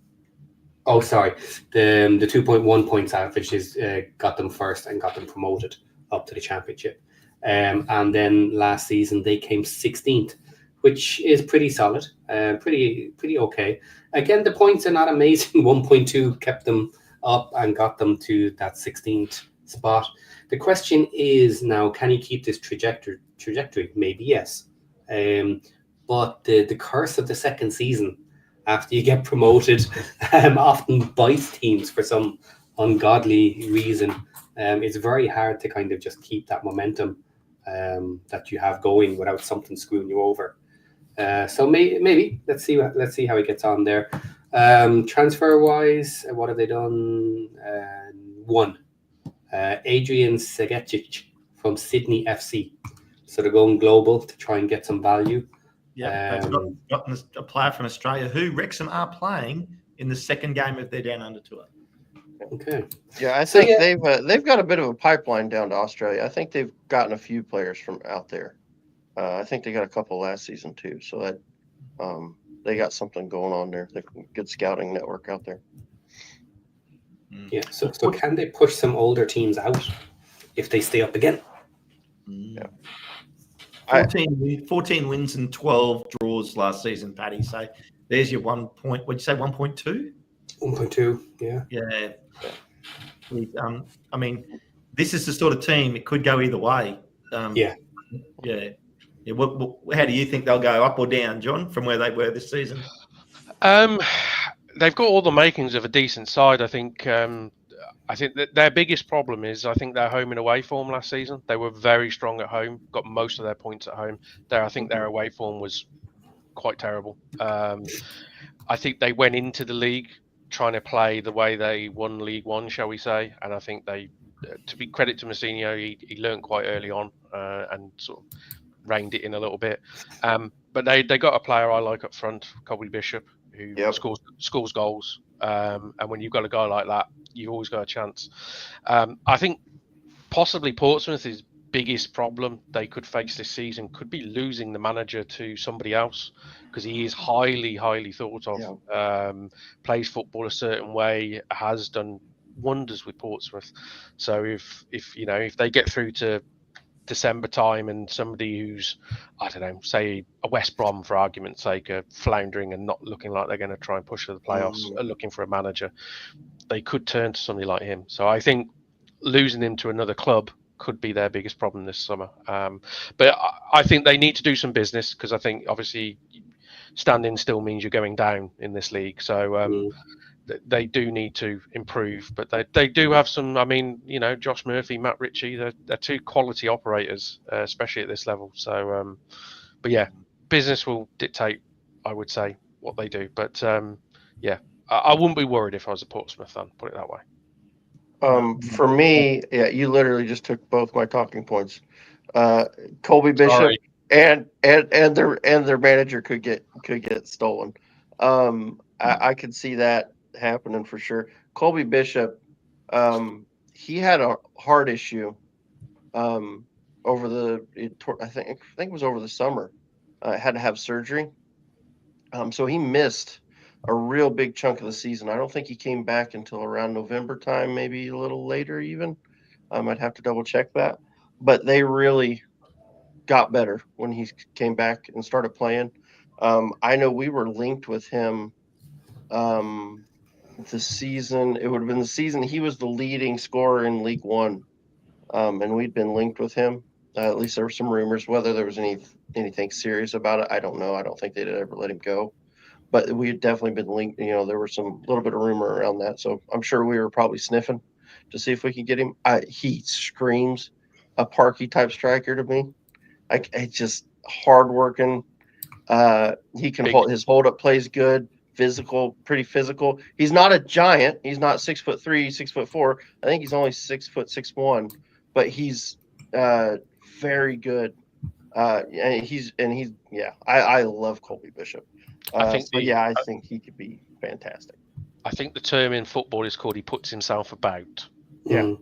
Oh, sorry. The 2.1 points average is got them first and got them promoted up to the championship. And then last season they came 16th, which is pretty solid, pretty okay. Again, the points are not amazing. 1.2 kept them up and got them to that 16th spot. The question is now, can he keep this trajectory? Maybe yes. But the curse of the second season, after you get promoted, often bites teams for some ungodly reason. It's very hard to kind of just keep that momentum that you have going without something screwing you over. So maybe let's see how he gets on there. Transfer wise, what have they done? One, Adrian Segecic from Sydney FC. So they're going global to try and get some value. Yeah, they've gotten a player from Australia who Wrexham are playing in the second game of their Down Under tour. Okay. Yeah, I think they've got a bit of a pipeline down to Australia. I think they've gotten a few players from out there. I think they got a couple last season too. So that they got something going on there. They're a good scouting network out there. Yeah. So can they push some older teams out if they stay up again? Yeah. 14 wins and 12 draws last season, Paddy. So there's your 1 point. What'd you say, 1.2? 1.2, yeah. Yeah. I mean, this is the sort of team, it could go either way. Yeah. How do you think they'll go, up or down, John, from where they were this season? They've got all the makings of a decent side, I think. I think that their biggest problem is, I think, their home and away form last season. They were very strong at home, got most of their points at home. I think their away form was quite terrible. I think they went into the league trying to play the way they won League One, shall we say. And I think they, to be credit to Mousinho, he learned quite early on and sort of reined it in a little bit. But they got a player I like up front, Colby Bishop, who scores goals. And when you've got a guy like that, you've always got a chance. I think possibly Portsmouth's biggest problem they could face this season could be losing the manager to somebody else, because he is highly, highly thought of. Plays football a certain way, has done wonders with Portsmouth. So if they get through to December time and somebody who's, I don't know, say a West Brom for argument's sake, are floundering and not looking like they're going to try and push for the playoffs, are looking for a manager, they could turn to somebody like him. So I think losing him to another club could be their biggest problem this summer. But I think they need to do some business, because I think obviously standing still means you're going down in this league. So they do need to improve, but they do have some. I mean, Josh Murphy, Matt Ritchie, they're two quality operators, especially at this level. So, but yeah, business will dictate, I would say, what they do. But I wouldn't be worried if I was a Portsmouth fan, put it that way. For me, you literally just took both my talking points. Colby Bishop and their manager could get stolen. I could see that happening for sure. Colby Bishop, he had a heart issue over I think it was over the summer. Had to have surgery. So he missed a real big chunk of the season. I don't think he came back until around November time, maybe a little later even. I'd have to double check that. But they really got better when he came back and started playing. I know we were linked with him the season. It would have been the season he was the leading scorer in League One. And we'd been linked with him. At least there were some rumors. Whether there was anything serious about it, I don't know. I don't think they'd ever let him go. but we had definitely been linked. There was some little bit of rumor around that, so I'm sure we were probably sniffing to see if we could get him. He screams a Parky type striker to me. Just hardworking. He can his hold up plays good, physical, pretty physical. He's not a giant. He's not 6'3", 6'4". I think he's only 6'6", but he's very good. I love Colby Bishop. I think he could be fantastic. I think the term in football is called he puts himself about. Yeah.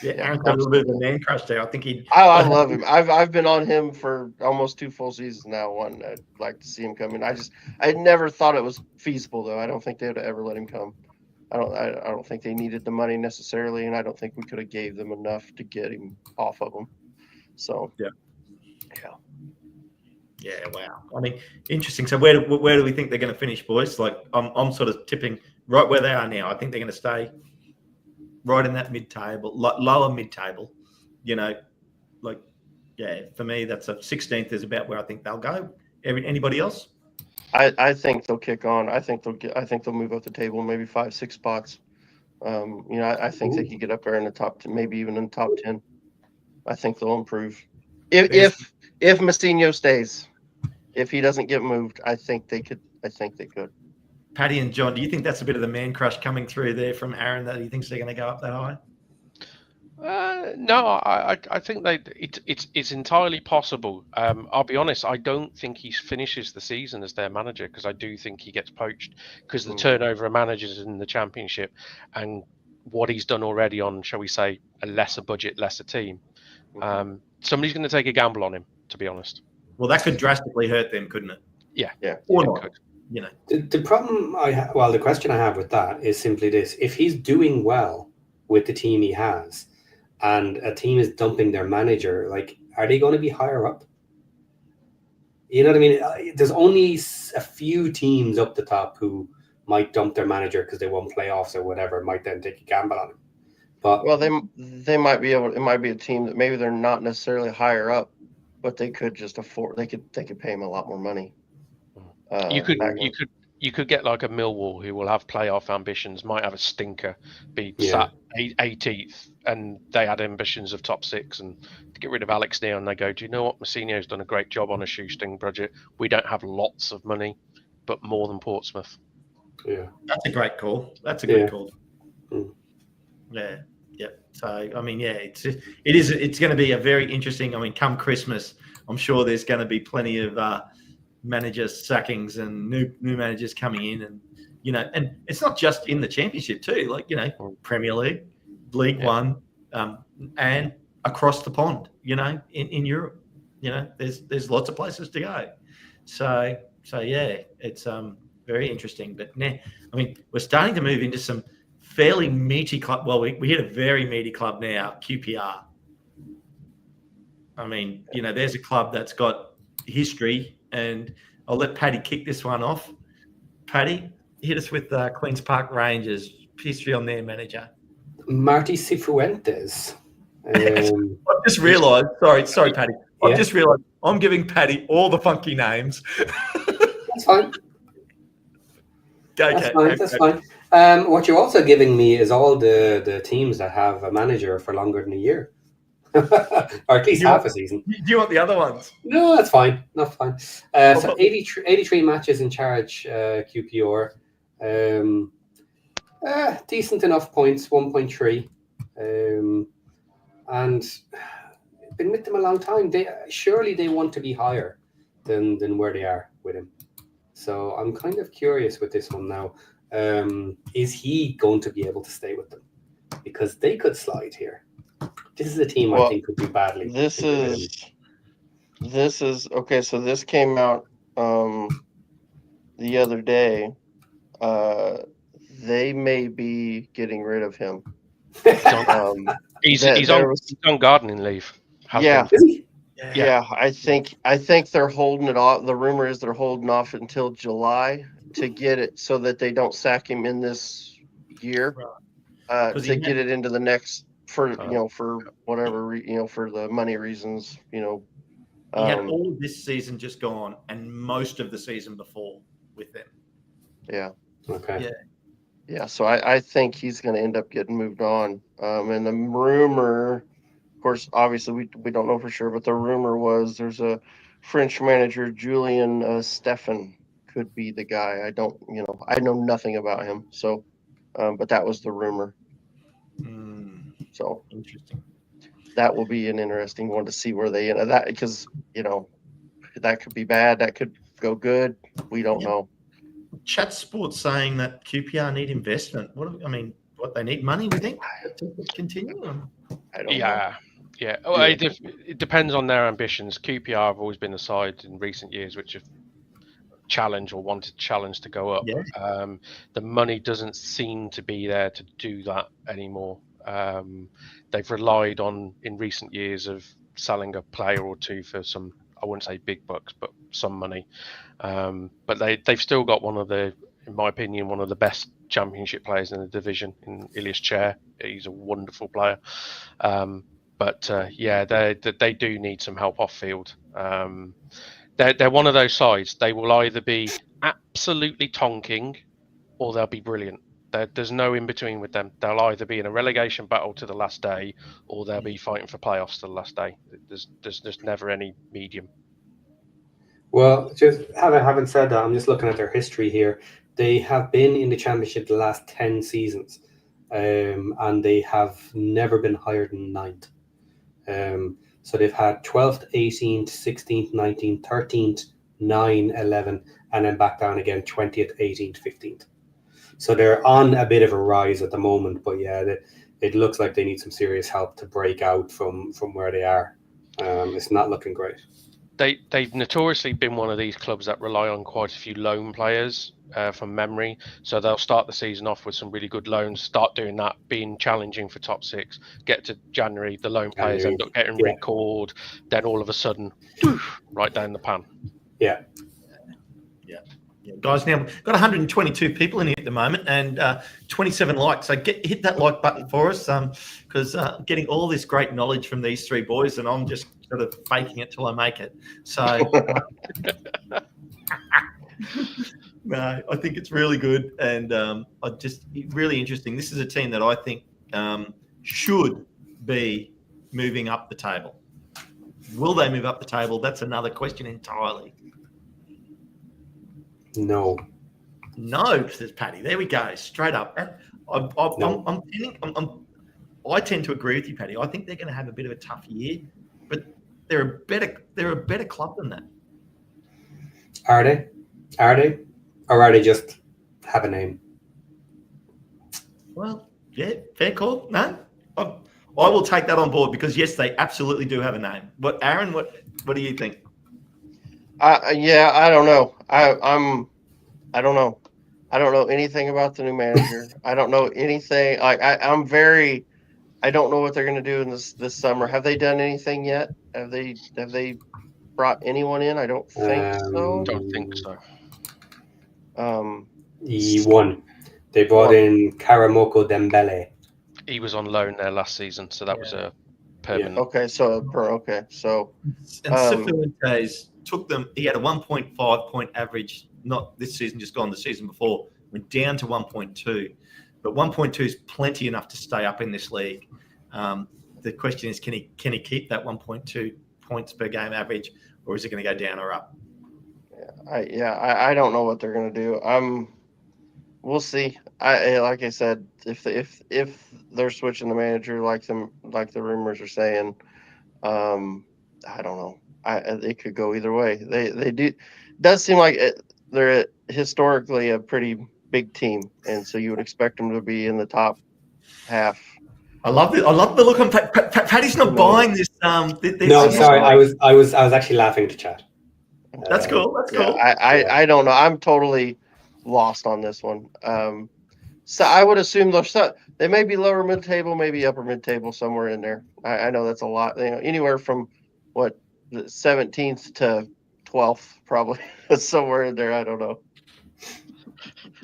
Aaron's got a little bit of a man crush there. I think I love him. I've been on him for almost 2 full seasons now. One, I'd like to see him come in. I never thought it was feasible though. I don't think they would ever let him come. I don't think they needed the money necessarily, and I don't think we could have gave them enough to get him off of them. So yeah. Wow. I mean, interesting. So where do we think they're going to finish, boys? Like I'm sort of tipping right where they are now. I think they're going to stay right in that mid-table, lower mid-table. For me, that's a 16th is about where I think they'll go. Anybody else? I think they'll kick on. I think they'll move up the table, maybe 5-6 spots. I think they could get up there in the top 10, maybe even in the top 10. I think they'll improve. If Messinho stays, if he doesn't get moved, I think they could. Paddy and John, do you think that's a bit of the man crush coming through there from Aaron that he thinks they're going to go up that high? No, I think it's entirely possible. I'll be honest, I don't think he finishes the season as their manager because I do think he gets poached because the turnover of managers in the Championship and what he's done already on, shall we say, a lesser budget, lesser team. Somebody's going to take a gamble on him, to be honest. Well, that could drastically hurt them, couldn't it? Yeah. Or not. Could. The problem the question I have with that is simply this: if he's doing well with the team he has, and a team is dumping their manager, like, are they going to be higher up? You know what I mean? There's only a few teams up the top who might dump their manager because they won playoffs or whatever, might then take a gamble on him. But they might be able. It might be a team that maybe they're not necessarily higher up, but they could just afford. They could pay him a lot more money. You could get like a Millwall who will have playoff ambitions, might have a stinker, be sat 18th, and they had ambitions of top 6, and to get rid of Alex Neil, and they go, do you know what? Messinho's done a great job on a shoestring budget. We don't have lots of money, but more than Portsmouth. Yeah, that's a great call. That's a good call. Yeah. So I mean, it's going to be a very interesting. I mean, come Christmas, I'm sure there's going to be plenty of manager sackings and new managers coming in, and and it's not just in the Championship too, like Premier League, League One, and across the pond, in Europe, there's lots of places to go. So it's very interesting. But I mean, we're starting to move into some fairly meaty club. Well, we hit a very meaty club now, QPR. I mean, there's a club that's got history. And I'll let Paddy kick this one off. Paddy, hit us with Queen's Park Rangers, history on their manager. Marty Cifuentes. I've just realised, sorry, Paddy. I've just realised I'm giving Paddy all the funky names. That's fine. That's fine. What you're also giving me is all the teams that have a manager for longer than a year. Or at least half a season. Do you want the other ones? No, that's fine. Not fine. So 83 matches in charge, QPR. Decent enough points, 1.3. And been with them a long time. They want to be higher than where they are with him. So I'm kind of curious with this one now. Is he going to be able to stay with them? Because they could slide here. This is a team I think could do badly. This is okay. So this came out the other day. They may be getting rid of him. He's on gardening leave. Yeah. I think they're holding it off. The rumor is they're holding off until July to get it so that they don't sack him in this year. To get it into the next. For whatever for the money reasons, he had all of this season just gone and most of the season before. with them. Yeah. Okay. Yeah. So I think he's going to end up getting moved on. And the rumor, of course, obviously we don't know for sure, but the rumor was there's a French manager, Julian Stephan, could be the guy. I know nothing about him. So, but that was the rumor. So Interesting. that will be an interesting one to see where they end that, because that could be bad, that could go good. We don't know. Chat Sports saying that QPR need investment. What they need money, we think, to continue? I don't know. Yeah. Well, it depends on their ambitions. QPR have always been the side in recent years which have challenged or wanted to challenge to go up. Yeah. The money doesn't seem to be there to do that anymore. They've relied on, in recent years, of selling a player or two for some, I wouldn't say big bucks, but some money. But they've still got in my opinion, one of the best championship players in the division in Ilias Chair. He's a wonderful player. But they do need some help off field. They're one of those sides. They will either be absolutely tonking or they'll be brilliant. There's no in between with them. They'll either be in a relegation battle to the last day or they'll be fighting for playoffs to the last day. There's never any medium. Well, just having said that, I'm just looking at their history here. They have been in the Championship the last 10 seasons, and they have never been higher than 9th. So they've had 12th, 18th, 16th, 19th, 13th, 9, 11, and then back down again, 20th, 18th, 15th. So they're on a bit of a rise at the moment, but it looks like they need some serious help to break out from where they are. It's not looking great. They've notoriously been one of these clubs that rely on quite a few loan players from memory. So they'll start the season off with some really good loans, start doing that, being challenging for top 6, get to January, the loan players end up getting recalled, then all of a sudden, right down the pan. Yeah. Guys, now we've got 122 people in here at the moment and 27 likes. So hit that like button for us, because getting all this great knowledge from these three boys, and I'm just sort of faking it till I make it. So, no, I think it's really good, and really interesting. This is a team that I think should be moving up the table. Will they move up the table? That's another question entirely. No, says Paddy. There we go, straight up. I tend to agree with you, Paddy. I think they're going to have a bit of a tough year, but they're a better club than that. Are they? Or are they just have a name? Well, yeah, fair call. No, I will take that on board, because yes, they absolutely do have a name. But Aaron, what do you think? I don't know. I don't know. I don't know anything about the new manager. I don't know anything. I don't know what they're going to do in this summer. Have they done anything yet? Have they brought anyone in? I don't think so. Don't think so. They brought in Karamoko Dembele. He was on loan there last season, so that was a permanent. Yeah. Okay, so And Cifuentes took them. He had a 1.5 point average, not this season, just gone the season before. Went down to 1.2, but 1.2 is plenty enough to stay up in this league. The question is, can he keep that 1.2 points per game average, or is it going to go down or up? I don't know what they're going to do. We'll see. Like I said, if they're switching the manager like the rumors are saying, I don't know. It could go either way. They do. Does seem like they're historically a pretty big team, and so you would expect them to be in the top half. I love the look on Paddy's not buying this. No, sorry, I was actually laughing at the chat. That's cool. That's cool. I don't know. I'm totally lost on this one. So I would assume they may be lower mid table, maybe upper mid table, somewhere in there. I know that's a lot. Anywhere from the 17th to 12th, probably somewhere in there. I don't know.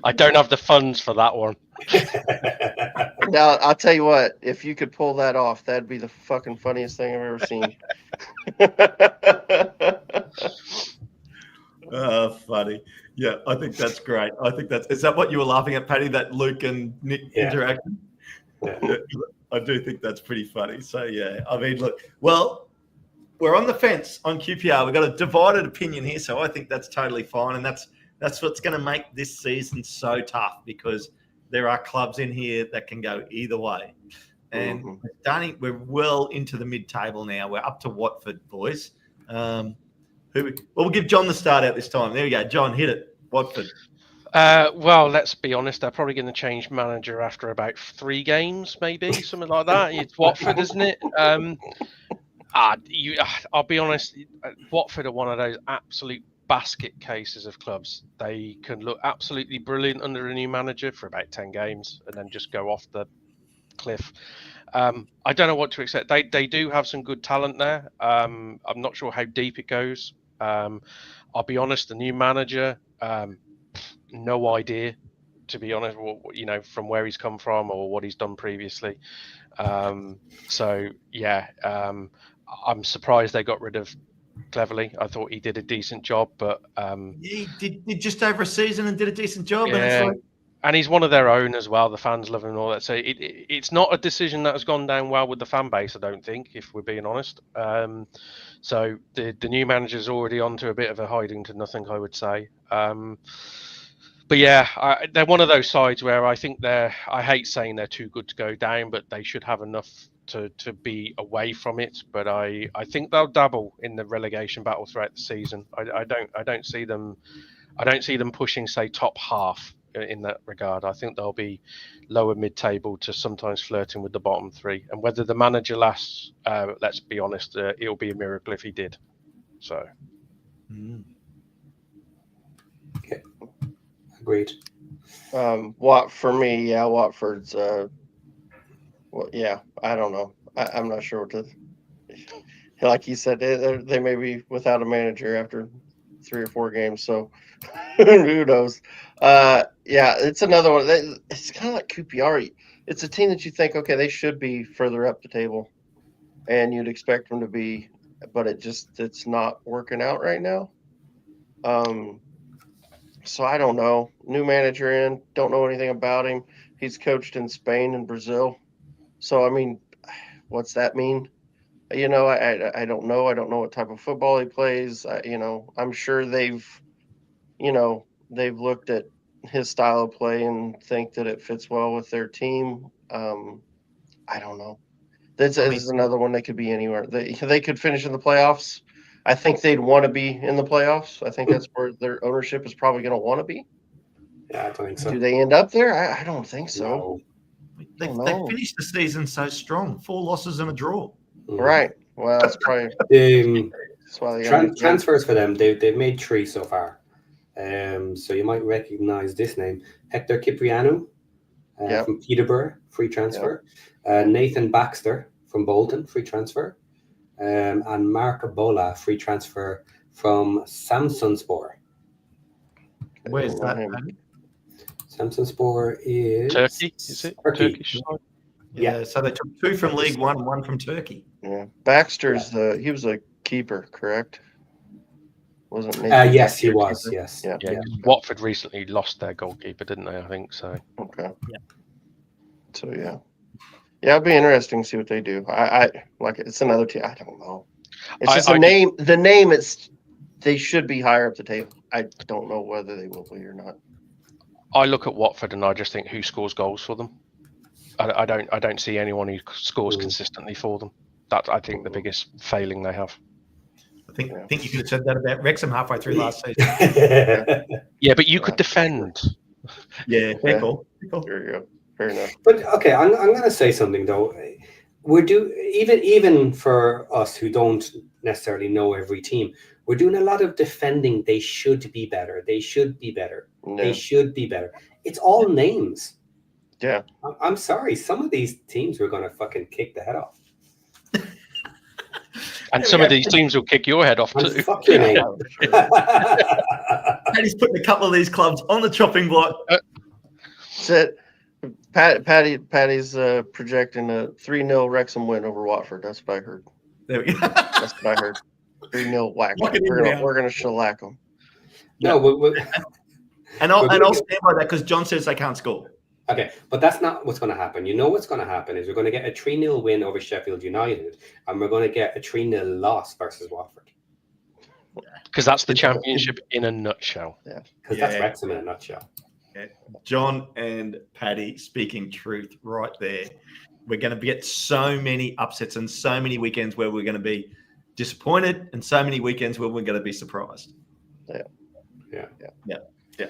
I don't have the funds for that one. Now I'll tell you what. If you could pull that off, that'd be the fucking funniest thing I've ever seen. Funny. Yeah, I think that's great. Is that what you were laughing at, Paddy? That Luke and Nick interaction? Yeah, I do think that's pretty funny. So yeah, I mean, look, well, we're on the fence on QPR. We've got a divided opinion here, so I think that's totally fine, and that's what's going to make this season so tough, because there are clubs in here that can go either way. And we're well into the mid-table now. We're up to Watford, boys. We'll give John the start out this time. There we go. John, hit it. Watford. Well, let's be honest. They're probably going to change manager after about 3 games, maybe something like that. It's Watford, isn't it? I'll be honest. Watford are one of those absolute basket cases of clubs. They can look absolutely brilliant under a new manager for about 10 games and then just go off the cliff. I don't know what to expect. They do have some good talent there. I'm not sure how deep it goes. I'll be honest, the new manager, no idea, to be honest, from where he's come from or what he's done previously. So yeah, I'm surprised they got rid of Cleverly. I thought he did a decent job, but he did just over a season and did a decent job. Yeah. And he's one of their own as well. The fans love him and all that. So it's not a decision that has gone down well with the fan base, I don't think, if we're being honest. So the new manager's already on to a bit of a hiding to nothing, I would say. But yeah, they're one of those sides where I think I hate saying they're too good to go down, but they should have enough to be away from it. But I think they'll dabble in the relegation battle throughout the season. I don't see them pushing, say, top half in that regard. I think they'll be lower mid-table to sometimes flirting with the bottom 3. And whether the manager lasts, let's be honest, it'll be a miracle if he did. So. Okay. Agreed. For me, yeah, Watford's. I don't know. I'm not sure what to. Like you said, they may be without a manager after 3 or 4 games. So who knows? It's another one. It's kind of like QPR. It's a team that you think, okay, they should be further up the table, and you'd expect them to be, but it's not working out right now. So I don't know. New manager in, don't know anything about him. He's coached in Spain and Brazil. So, I mean, what's that mean? I don't know. I don't know what type of football he plays. I'm sure they've looked at his style of play and think that it fits well with their team. I don't know. This is another one. They could be anywhere. They could finish in the playoffs. I think they'd want to be in the playoffs. I think that's where their ownership is probably going to want to be. Yeah, I don't think so. Do they end up there? I don't think so. No. They finished the season so strong. 4 losses and a draw. Right. Well, that's probably that's why transfers for them. They've made 3 so far. So you might recognize this name: Hector Cipriano from Peterborough, free transfer. Nathan Baxter from Bolton, free transfer. And Mark Bola, free transfer from Samsunspor. Where's that? Samsunspor is Turkey. Is it Turkish? Yeah. So they took 2 from League One and 1 from Turkey. Yeah, Baxter's he was a keeper, correct? Wasn't he? Yes, he was. Yes. Yeah. Watford recently lost their goalkeeper, didn't they? I think so. Okay. Yeah. So it'd be interesting to see what they do. I like it's another team. I don't know. It's just a name. The name they should be higher up the table. I don't know whether they will be or not. I look at Watford and I just think, who scores goals for them? I don't see anyone who scores consistently for them. That's, I think, the biggest failing they have. I think you could have said that about Wrexham halfway through last season. Yeah, but you could defend. Yeah, fair call. There you go. Fair enough. But okay, I'm going to say something though. Even for us who don't necessarily know every team, we're doing a lot of defending. They should be better. They should be better. No. They should be better. It's all names. Yeah. I'm sorry. Some of these teams we're going to fucking kick the head off. And some of these teams will kick your head off too. And he's putting a couple of these clubs on the chopping block. That's it. Patty's projecting a 3-0 Wrexham win over Watford. That's what I heard. There we go. That's what I heard. 3-0 whack. We're gonna shellac them. No, And I'll stand by that because John says they can't score. Okay, but that's not what's going to happen. You know what's going to happen is we're going to get a 3-0 win over Sheffield United, and we're going to get a 3-0 loss versus Watford. Because that's the Championship in a nutshell. Yeah, because that's Wrexham in a nutshell. Yeah. John and Paddy speaking truth right there. We're going to get so many upsets and so many weekends where we're going to be disappointed and so many weekends where we're going to be surprised. Yeah.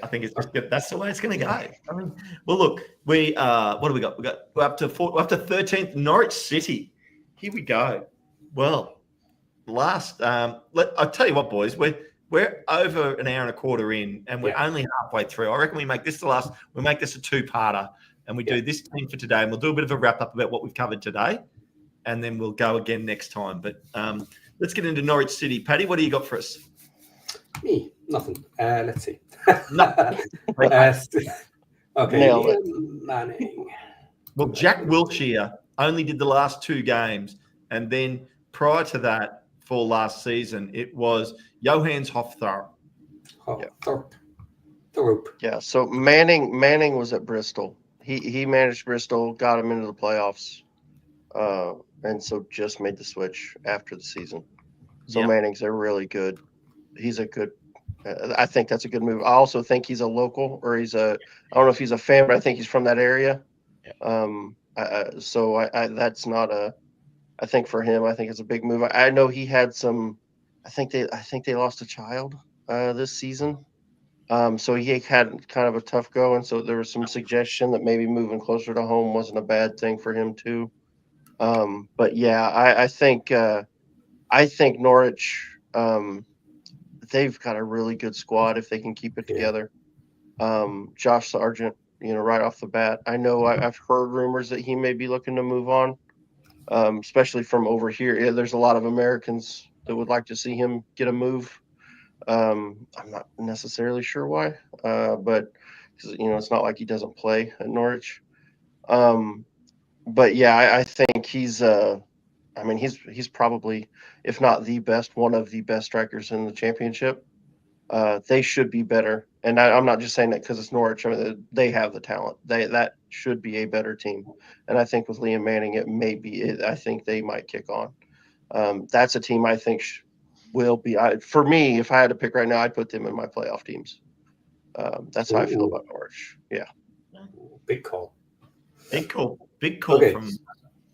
I think that's the way it's going to go. I mean, well, look, we what do we got? We're up to 13th, Norwich City. Here we go. Well, last I'll tell you what, boys, we're over an hour and a quarter in, and we're only halfway through. I reckon we make this we make this a two-parter, and we do this team for today, and we'll do a bit of a wrap up about what we've covered today, and then we'll go again next time. But let's get into Norwich City. Paddy, what do you got for us? Me, nothing. Let's see. Okay. Nailed it. Manning. Well, Jack Wilshere only did the last 2 games, and then prior to that, for last season, it was Johannes Hofthar. Thorpe. Yeah. So Manning was at Bristol. He managed Bristol, got him into the playoffs, and so just made the switch after the season. So Manning's a really good. He's a good. I think that's a good move. I also think he's a local, or I don't know if he's a fan, but I think he's from that area. Yeah. So that's not a. I think for him, I think it's a big move. I know he had some. I think they lost a child this season. So he had kind of a tough go, and so there was some suggestion that maybe moving closer to home wasn't a bad thing for him too. But yeah, I think Norwich. They've got a really good squad if they can keep it together. Josh Sargent, right off the bat, I know I've heard rumors that he may be looking to move on, especially from over here. Yeah, there's a lot of Americans that would like to see him get a move. I'm not necessarily sure why, but it's not like he doesn't play at Norwich. But yeah, I think he's probably, if not the best, one of the best strikers in the championship. They should be better, and I'm not just saying that because it's Norwich. I mean, they have the talent. That should be a better team, and I think with Liam Manning, it may be. I think they might kick on. That's a team I think will be. For me, if I had to pick right now, I'd put them in my playoff teams. That's how I feel about Norwich. Yeah, big call. Big call Okay.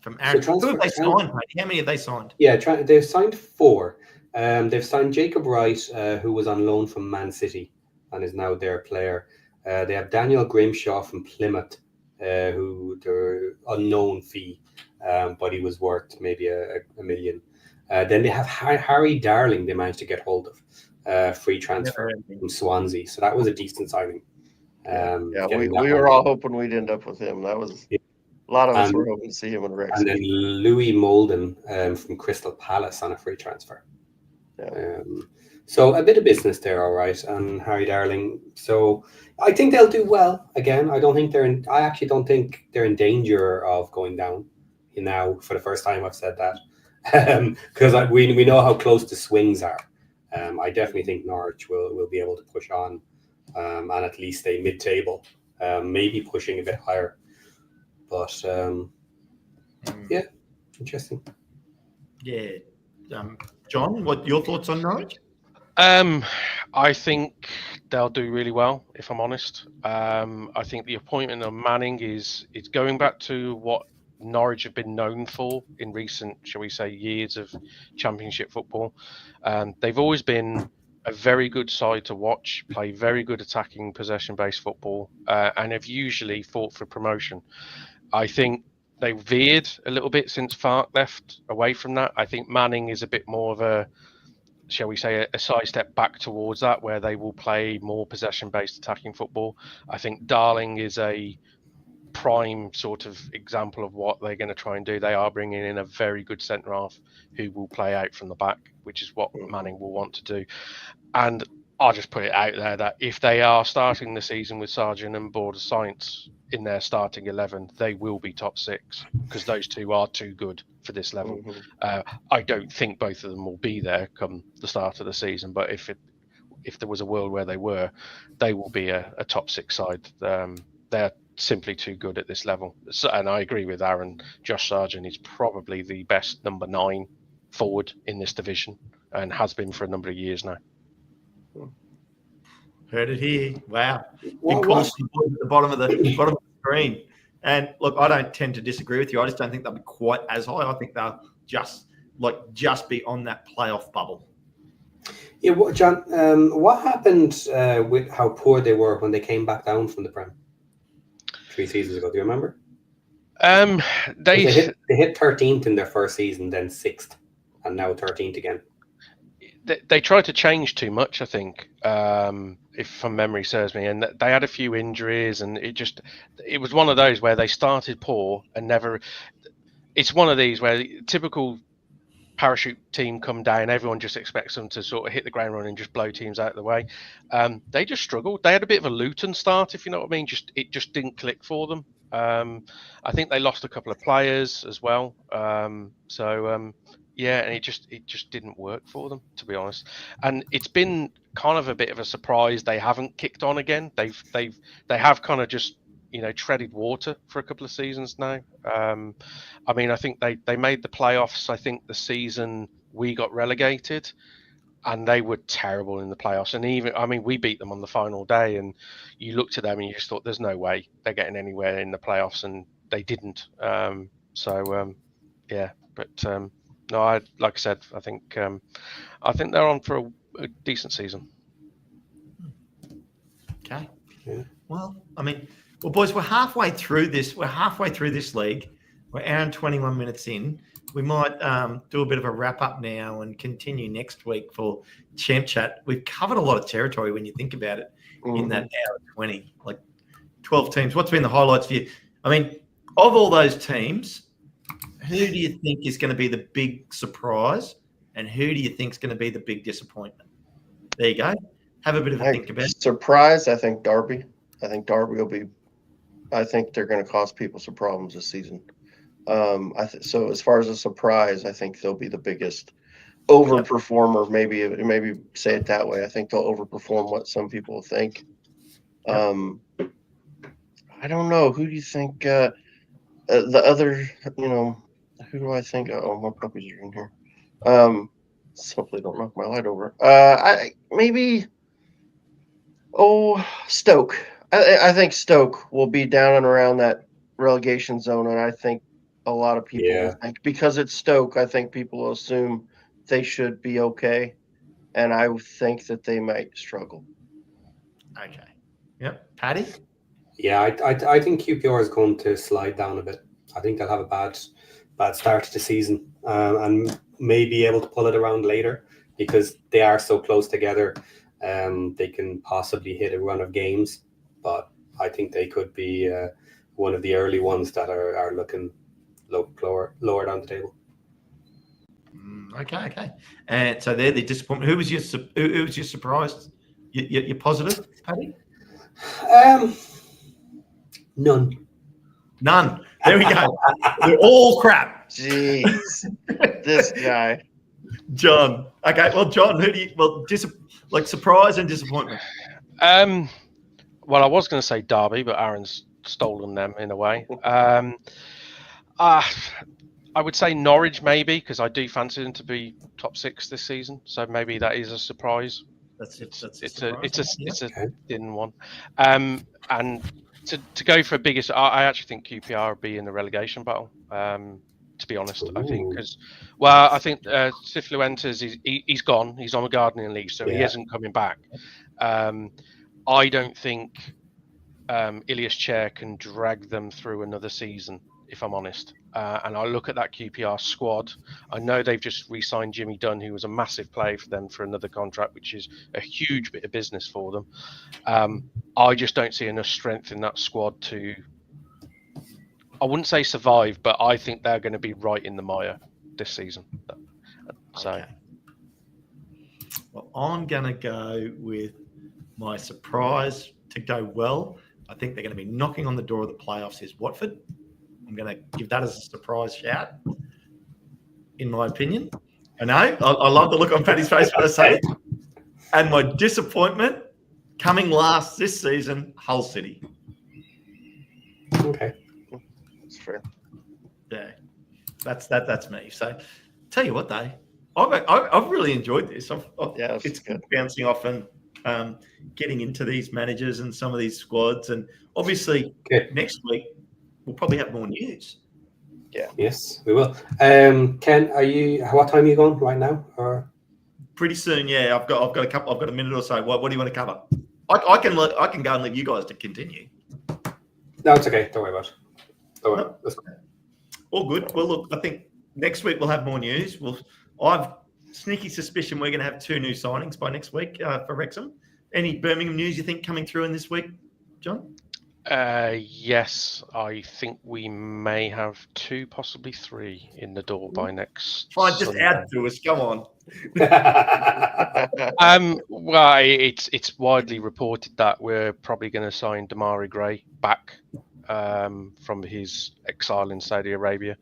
from Aaron. So who have they signed, mate? How many have they signed? Yeah, they've signed 4. They've signed Jacob Wright, who was on loan from Man City and is now their player. They have Daniel Grimshaw from Plymouth, who they're unknown fee, but he was worth maybe a million. Then they have Harry Darling. They managed to get hold of free transfer from Swansea, so that was a decent signing. We were all hoping we'd end up with him. That was a lot of us were hoping to see him in Wrexham. And then Louis Molden from Crystal Palace on a free transfer. Yeah. So a bit of business there, all right, and Harry Darling. So I think they'll do well. Again, I actually don't think they're in danger of going down. Now, for the first time, I've said that because we know how close the swings are. I definitely think Norwich will be able to push on and at least stay mid-table, maybe pushing a bit higher. But yeah, interesting. Yeah, John, what your thoughts on Norwich? I think they'll do really well, if I'm honest. I think the appointment of Manning is going back to what Norwich have been known for in recent, shall we say, years of Championship football. They've always been a very good side to watch, play very good attacking possession-based football, and have usually fought for promotion. I think they veered a little bit since Farke left away from that. I think Manning is a bit more of a, shall we say, a sidestep back towards that, where they will play more possession-based attacking football. I think Darling is a prime sort of example of what they're going to try and do. They are bringing in a very good centre half who will play out from the back, which is what Manning will want to do. And I'll just put it out there that if they are starting the season with Sargent and Border Science in their starting 11, they will be top 6 because those two are too good for this level. Mm-hmm. I don't think both of them will be there come the start of the season, but if there was a world where they were, they will be a top 6 side. They're simply too good at this level. So, and I agree with Aaron. Josh Sargent is probably the best number 9 forward in this division and has been for a number of years now. Heard it here. Wow. What- Big call at the bottom of the screen. And look, I don't tend to disagree with you. I just don't think they'll be quite as high. I think they'll just be on that playoff bubble. Yeah, John, what happened with how poor they were when they came back down from the Prem 3 seasons ago? Do you remember? They hit 13th in their first season, then 6th, and now 13th again. They tried to change too much, I think, if from memory serves me, and they had a few injuries, and it was one of those where they started poor and never. It's one of these where the typical parachute team come down, everyone just expects them to sort of hit the ground running and just blow teams out of the way. They just struggled. They had a bit of a Luton start, if you know what I mean. It just didn't click for them. I think they lost a couple of players as well. Yeah, and it just didn't work for them, to be honest. And it's been kind of a bit of a surprise they haven't kicked on again. They have kind of just treaded water for a couple of seasons now. I mean, I think they made the playoffs. I think the season we got relegated, and they were terrible in the playoffs. And we beat them on the final day, and you looked at them and you just thought, "There's no way they're getting anywhere in the playoffs," and they didn't. Yeah, but. No, like I said, I think they're on for a decent season. Okay. Yeah. Well, boys, we're halfway through this. We're halfway through this league. We're hour and 21 minutes in. We might do a bit of a wrap up now and continue next week for Champ Chat. We've covered a lot of territory when you think about it in that hour 20, like 12 teams. What's been the highlights for you? Of all those teams, who do you think is going to be the big surprise, and who do you think is going to be the big disappointment? There you go. Have a bit of a think about it. Surprise, I think Derby. I think Derby will be – I think they're going to cause people some problems this season. So as far as a surprise, I think they'll be the biggest overperformer. Maybe say it that way. I think they'll overperform what some people think. I don't know. Who do you think the other – who do I think? Oh, my puppies are in here. Hopefully don't knock my light over. Stoke. I think Stoke will be down and around that relegation zone, and I think a lot of people will think, because it's Stoke, I think people will assume they should be okay, and I think that they might struggle. Okay. Yep. Paddy? Yeah, I think QPR is going to slide down a bit. I think they'll have a bad start to the season, and may be able to pull it around later because they are so close together. They can possibly hit a run of games, but I think they could be one of the early ones that are looking lower down the table. Okay. And so they're the disappointment. Who was your surprise? You're positive, Paddy? None. There we go. They're all crap. Jeez, this guy. John. Okay, well, John, who do you surprise and disappointment? Well, I was going to say Derby, but Aaron's stolen them in a way. I would say Norwich maybe, because I do fancy them to be top 6 this season. So maybe that is a surprise. It's a thin one. And to go for a biggest, I actually think QPR will be in the relegation battle. To be honest, I think I think Cifuentes he's gone. He's on a gardening leave, so he isn't coming back. I don't think Ilias Chair can drag them through another season, if I'm honest. And I look at that QPR squad. I know they've just re-signed Jimmy Dunn, who was a massive player for them for another contract, which is a huge bit of business for them. I just don't see enough strength in that squad to, I wouldn't say survive, but I think they're going to be right in the mire this season. So, okay. Well, I'm going to go with my surprise to go well. I think they're going to be knocking on the door of the playoffs is Watford. I'm going to give that as a surprise shout, in my opinion. I know. I love the look on Paddy's face when I say it. And my disappointment, coming last this season, Hull City. Okay. That's fair. Yeah, that's me. So, tell you what, though, I've really enjoyed this. Yeah, it's good. bouncing off and getting into these managers and some of these squads, and obviously next week we'll probably have more news. Yeah. Yes, we will. Ken, what time are you going right now? Or pretty soon? Yeah, I've got a minute or so. What do you want to cover? I can go and leave you guys to continue. No, it's okay. Don't worry about it. Don't worry. That's okay. All good. Well, look, I think next week we'll have more news. I've sneaky suspicion we're going to have 2 new signings by next week for Wrexham. Any Birmingham news you think coming through in this week, John? Yes, I think we may have 2, possibly 3 in the door by next. Fine, just Sunday. add to us. Come on. Well, it's widely reported that we're probably going to sign Damari Gray back from his exile in Saudi Arabia.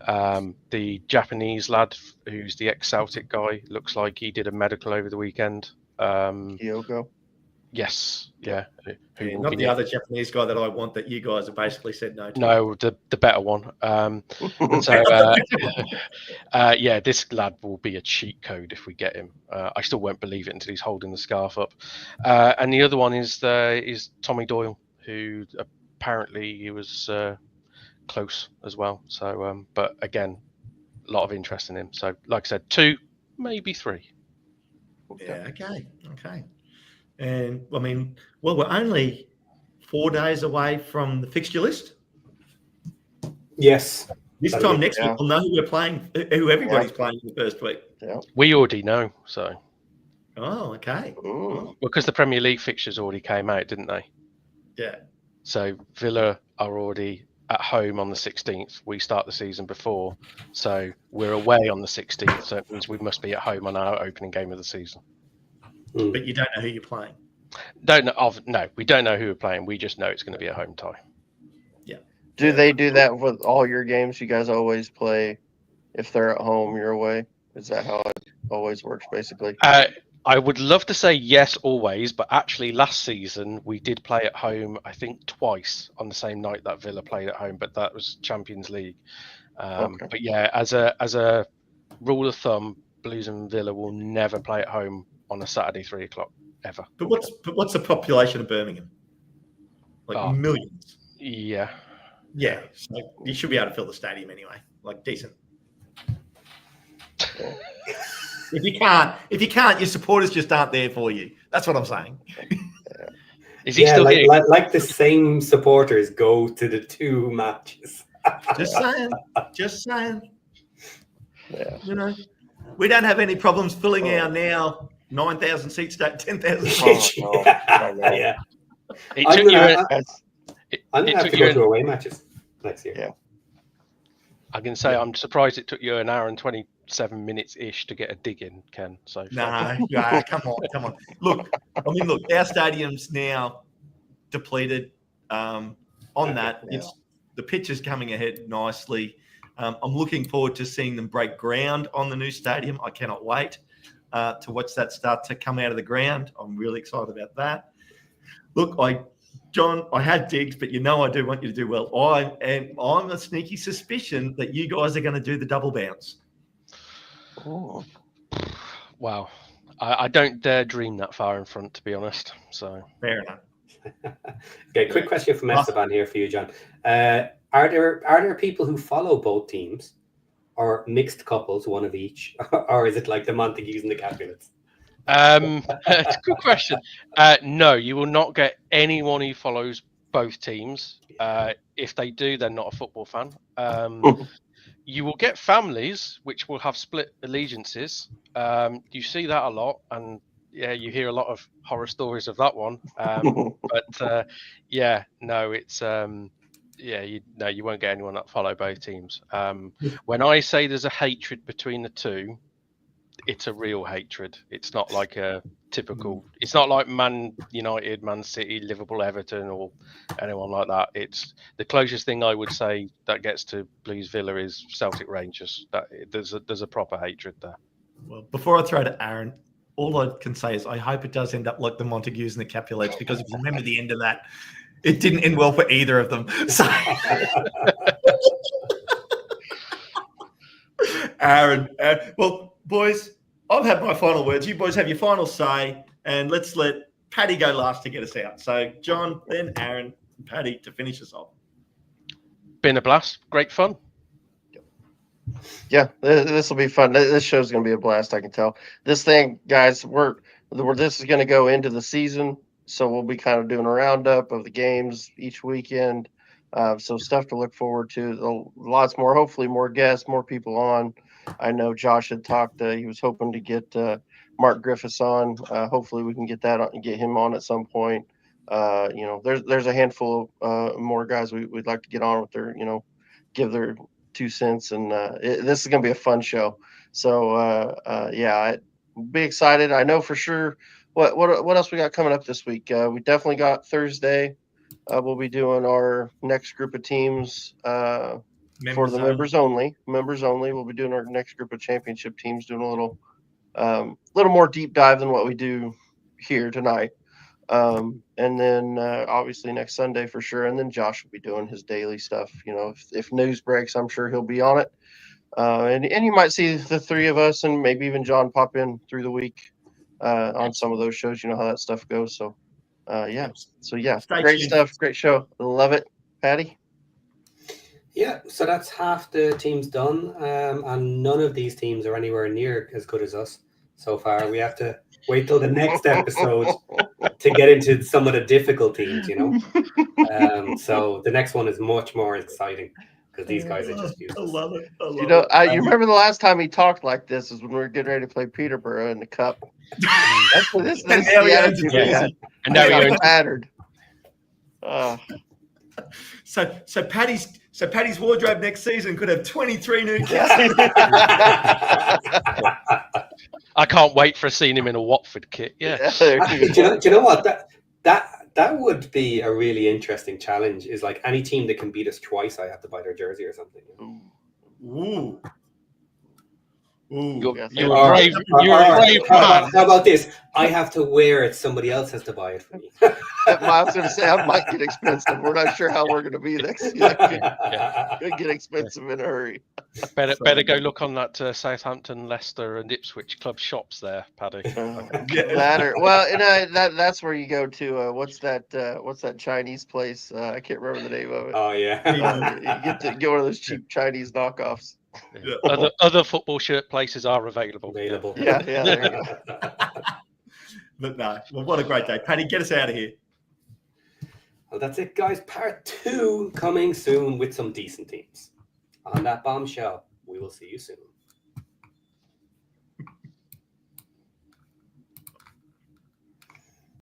The Japanese lad, who's the ex-Celtic guy, looks like he did a medical over the weekend. Kyogo. Yes, yeah. Not the other Japanese guy that I want that you guys have basically said no to. No, the better one. Yeah, this lad will be a cheat code if we get him. I still won't believe it until he's holding the scarf up. And the other one is Tommy Doyle, who apparently he was close as well. So, but again, a lot of interest in him. So, like I said, 2, maybe 3. Yeah. Okay. And I mean, well, we're only 4 days away from the fixture list. Yes. This time next week, we'll know who we're playing, who everybody's playing in the first week. Yeah. We already know, so. Oh, okay. Ooh. Well, because the Premier League fixtures already came out, didn't they? Yeah. So Villa are already at home on the 16th. We start the season before, so we're away on the 16th. So it means we must be at home on our opening game of the season. But you don't know who you're playing. No, we don't know who we're playing. We just know it's going to be a home tie. Yeah. Do they do that with all your games? You guys always play if they're at home, you're away? Is that how it always works, basically? I would love to say yes, always, but actually last season we did play at home, I think twice on the same night that Villa played at home, but that was Champions League. Okay. But yeah, as a rule of thumb, Blues and Villa will never play at home on a Saturday 3:00 ever. But what's the population of Birmingham? Like millions. Yeah. Yeah. So you should be able to fill the stadium anyway. Like decent. If you can't, your supporters just aren't there for you. That's what I'm saying. Is he still getting... like the same supporters go to the 2 matches? Just saying. Yeah. You know, we don't have any problems filling our now 9,000 seats, 10,000 seats. Yeah. It I'm going to have to go to away matches next year. Yeah. I can say I'm surprised it took you an hour and 27 minutes ish to get a dig in, Ken. So nah, come on. Look, our stadium's now depleted. It's the pitch is coming ahead nicely. I'm looking forward to seeing them break ground on the new stadium. I cannot wait to watch that start to come out of the ground. I'm really excited about that. Look, John, I have digs, but I do want you to do well. I'm a sneaky suspicion that you guys are going to do the double bounce. Oh. Wow. I don't dare dream that far in front, to be honest. So fair enough. Okay, quick question from Esteban here for you, John. Are there people who follow both teams, or mixed couples, one of each, or is it like the Montagues and the Capulets? It's a good question. No, you will not get anyone who follows both teams. If they do, they're not a football fan. You will get families which will have split allegiances. You see that a lot, and yeah, you hear a lot of horror stories of that one. But you won't get anyone that follow both teams. When I say there's a hatred between the two, it's a real hatred. It's not like a typical. It's not like Man United, Man City, Liverpool, Everton, or anyone like that. It's the closest thing I would say that gets to Blues Villa is Celtic Rangers. That there's a proper hatred there. Well, before I throw to Aaron, all I can say is I hope it does end up like the Montagues and the Capulets, because if you remember the end of that, it didn't end well for either of them. So, Aaron, well, boys, I've had my final words. You boys have your final say, and let's let Paddy go last to get us out. So, John, then Aaron, and Paddy to finish us off. Been a blast. Great fun. Yeah, this will be fun. This show's going to be a blast. I can tell. This thing, guys, this is going to go into the season, so we'll be kind of doing a roundup of the games each weekend. So stuff to look forward to. Lots more, hopefully more guests, more people on. I know Josh had talked. He was hoping to get Mark Griffiths on. Hopefully we can get him on at some point. There's a handful more guys we'd like to get on with their, give their 2 cents, and this is going to be a fun show. So I'd be excited. I know for sure what else we got coming up this week. We definitely got Thursday. We'll be doing our next group of teams for the members only. Members only. We'll be doing our next group of championship teams, doing a little more deep dive than what we do here tonight. And then obviously next Sunday for sure. And then Josh will be doing his daily stuff. If news breaks, I'm sure he'll be on it. And you might see the three of us and maybe even John pop in through the week on some of those shows. You know how that stuff goes. So, great stuff. Great show. Love it. Patty? Yeah, so that's half the teams done. And none of these teams are anywhere near as good as us so far. We have to wait till the next episode to get into some of the difficult teams, So the next one is much more exciting because these guys are just useless. I love it. You remember the last time he talked like this is when we were getting ready to play Peterborough in the Cup. That's what this And now he owns it. And now he owns battered. So Paddy's wardrobe next season could have 23 new cats. I can't wait for seeing him in a Watford kit. Yeah. Do you know what? That would be a really interesting challenge. Is like any team that can beat us twice, I have to buy their jersey or something. Ooh. You're a brave man. How about this? I have to wear it. Somebody else has to buy it for me. I was going to say, that might get expensive. We're not sure how we're going to be next year. Could get expensive in a hurry. Better go look on that Southampton, Leicester, and Ipswich club shops there, Paddy. That's where you go to. What's that Chinese place? I can't remember the name of it. Oh yeah. You get to get one of those cheap Chinese knockoffs. Yeah. Other football shirt places are available. Yeah, there you go. But no, well, what a great day. Paddy, get us out of here. Well, that's it, guys. Part 2 coming soon with some decent teams. On that bombshell, we will see you soon.